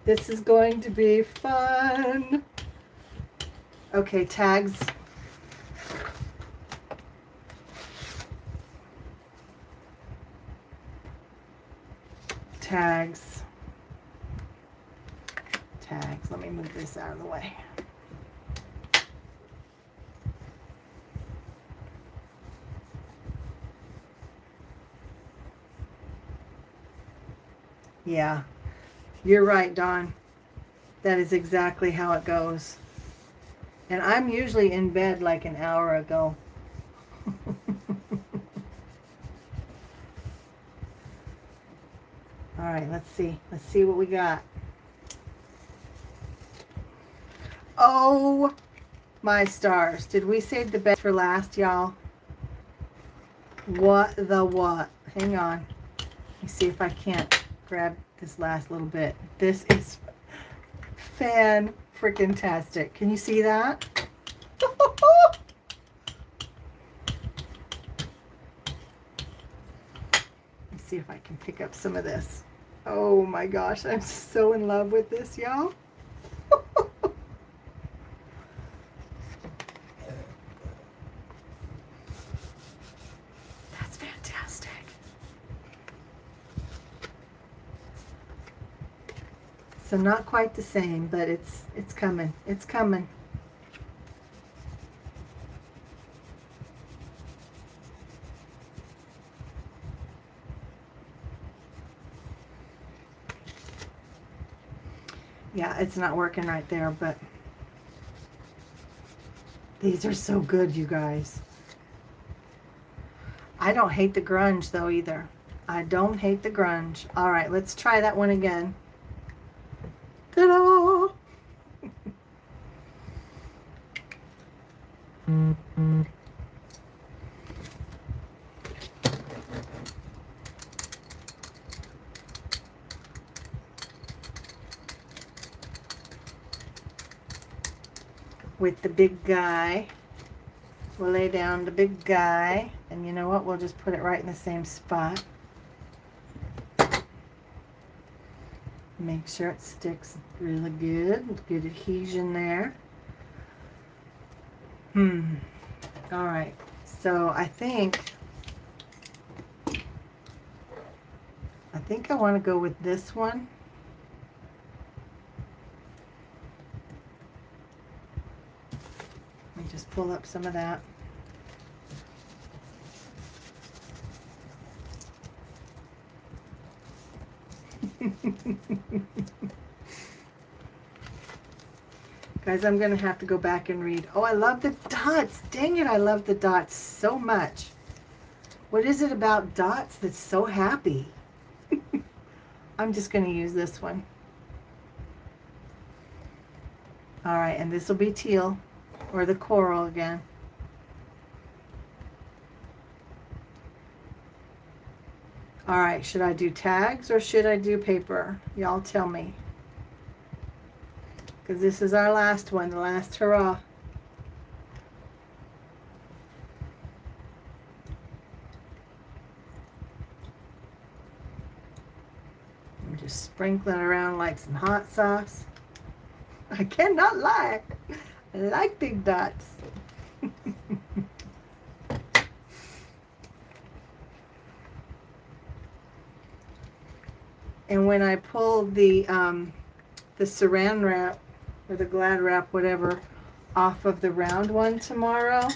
This is going to be fun. Okay, tags. Tags. Let me move this out of the way. Yeah, you're right, Dawn. That is exactly how it goes. And I'm usually in bed like an hour ago. All right, let's see. Let's see what we got. Oh, my stars. Did we save the best for last, y'all? What the what? Hang on. Let me see if I can't grab this last little bit. This is fan-freaking-tastic. Can you see that? Let's see if I can pick up some of this. Oh my gosh, I'm so in love with this, y'all. That's fantastic. So not quite the same, but it's coming. It's coming. Yeah, it's not working right there, but these are so good, you guys. I don't hate the grunge, though, either. I don't hate the grunge. All right, let's try that one again. Ta-da! With the big guy. We'll lay down the big guy, and you know what? We'll just put it right in the same spot. Make sure it sticks really good. Good adhesion there. All right. So I think I want to go with this one. Let me just pull up some of that. Guys, I'm going to have to go back and read. Oh, I love the dots. Dang it, I love the dots so much. What is it about dots that's so happy? I'm just going to use this one. All right, and this will be teal, or the coral again. All right, should I do tags or should I do paper? Y'all tell me. Because this is our last one, the last hurrah. I'm just sprinkling around like some hot sauce. I cannot lie. I like big dots. And when I pull the saran wrap or the Glad wrap, whatever, off of the round one tomorrow,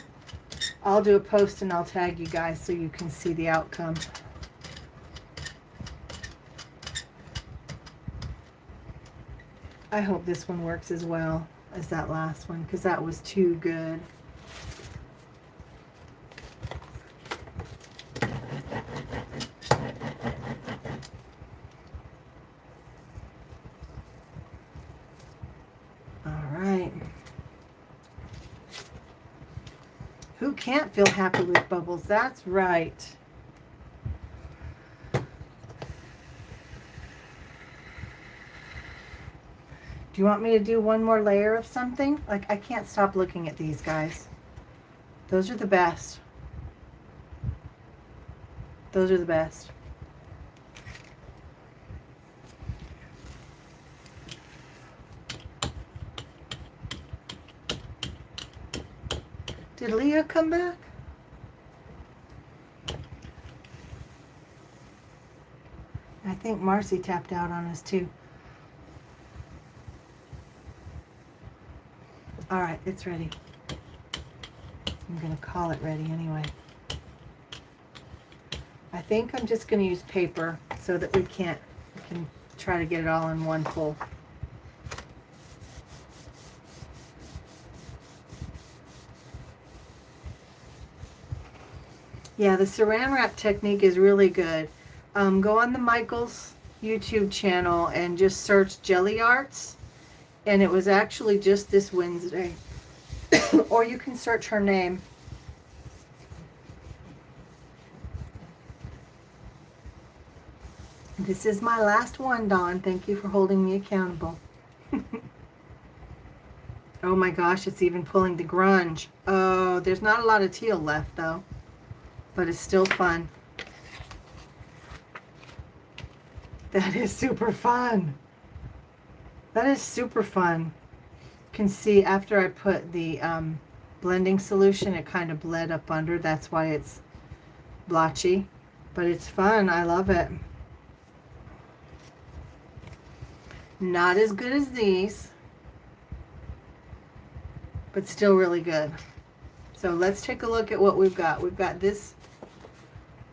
I'll do a post and I'll tag you guys so you can see the outcome. I hope this one works as well as that last one, because that was too good. Who can't feel happy with bubbles? That's right. Do you want me to do one more layer of something? Like, I can't stop looking at these, guys. Those are the best. Those are the best. Did Leah come back? I think Marcy tapped out on us too. All right, it's ready. I'm going to call it ready anyway. I think I'm just going to use paper so that we can try to get it all in one pull. Yeah, the saran wrap technique is really good. Go on the Michael's YouTube channel and just search Gelli Arts. And it was actually just this Wednesday. Or you can search her name. This is my last one, Dawn. Thank you for holding me accountable. Oh my gosh, it's even pulling the grunge. Oh, there's not a lot of teal left though. But it's still fun. That is super fun. That is super fun. You can see after I put the blending solution, it kind of bled up under. That's why it's blotchy. But it's fun. I love it. Not as good as these, but still really good. So let's take a look at what we've got. We've got this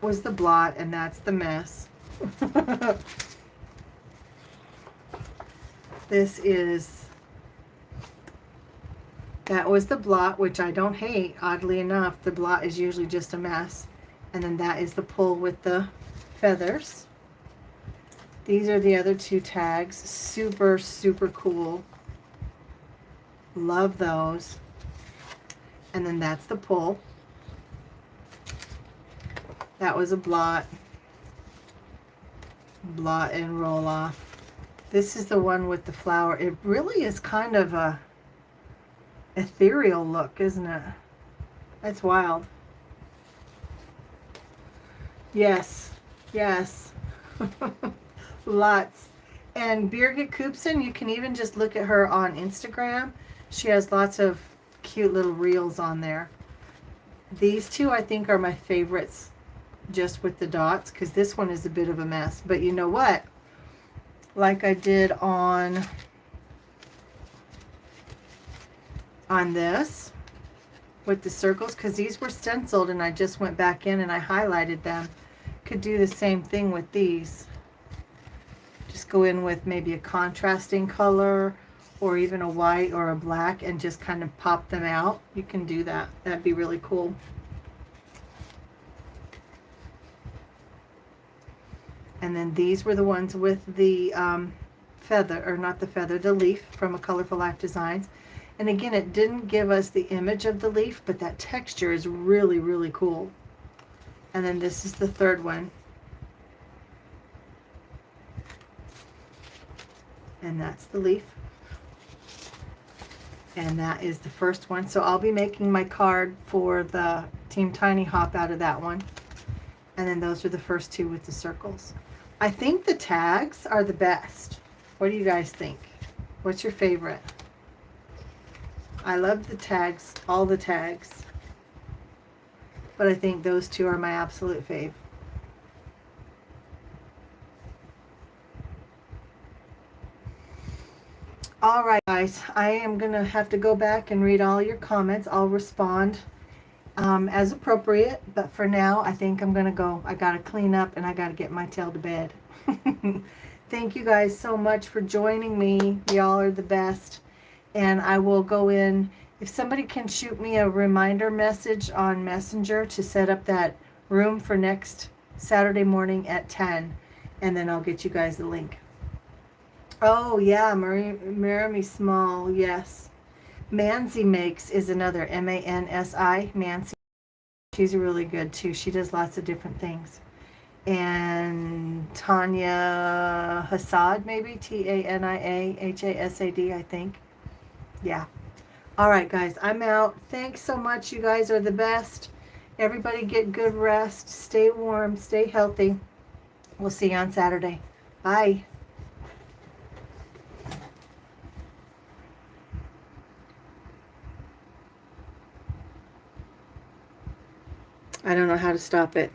was the blot, and that's the mess. That was the blot, which I don't hate. Oddly enough, the blot is usually just a mess. And then that is the pull with the feathers. These are the other two tags. Super, super cool. Love those. And then that's the pull. That was a blot. Blot and roll off. This is the one with the flower. It really is kind of a ethereal look, isn't it? That's wild. Yes. Yes. Lots. And Birgit Koopsen, you can even just look at her on Instagram. She has lots of cute little reels on there. These two I think are my favorites, just with the dots, because this one is a bit of a mess. But you know what? Like I did on this with the circles, because these were stenciled and I just went back in and I highlighted them. Could do the same thing with these. Just go in with maybe a contrasting color or even a white or a black and just kind of pop them out. You can do that. That'd be really cool. And then these were the ones with the feather, or not the feather, the leaf from A Colorful Life Designs. And again, it didn't give us the image of the leaf, but that texture is really, really cool. And then this is the third one. And that's the leaf. And that is the first one. So I'll be making my card for the Team Tiny Hop out of that one. And then those are the first two with the circles. I think the tags are the best. What do you guys think? What's your favorite? I love the tags, all the tags. But I think those two are my absolute fave. All right, guys, I am going to have to go back and read all your comments. I'll respond as appropriate, but for now, I think I'm going to go. I got to clean up and I got to get my tail to bed. Thank you guys so much for joining me. Y'all are the best. And I will go in. If somebody can shoot me a reminder message on Messenger to set up that room for next Saturday morning at 10, and then I'll get you guys the link. Oh, yeah, Marimi Small, yes. Mansi Makes is another, M-A-N-S-I, Mansi. She's really good, too. She does lots of different things. And Tanya Hassad, maybe, T-A-N-I-A-H-A-S-A-D, I think. Yeah. All right, guys, I'm out. Thanks so much. You guys are the best. Everybody get good rest. Stay warm. Stay healthy. We'll see you on Saturday. Bye. I don't know how to stop it.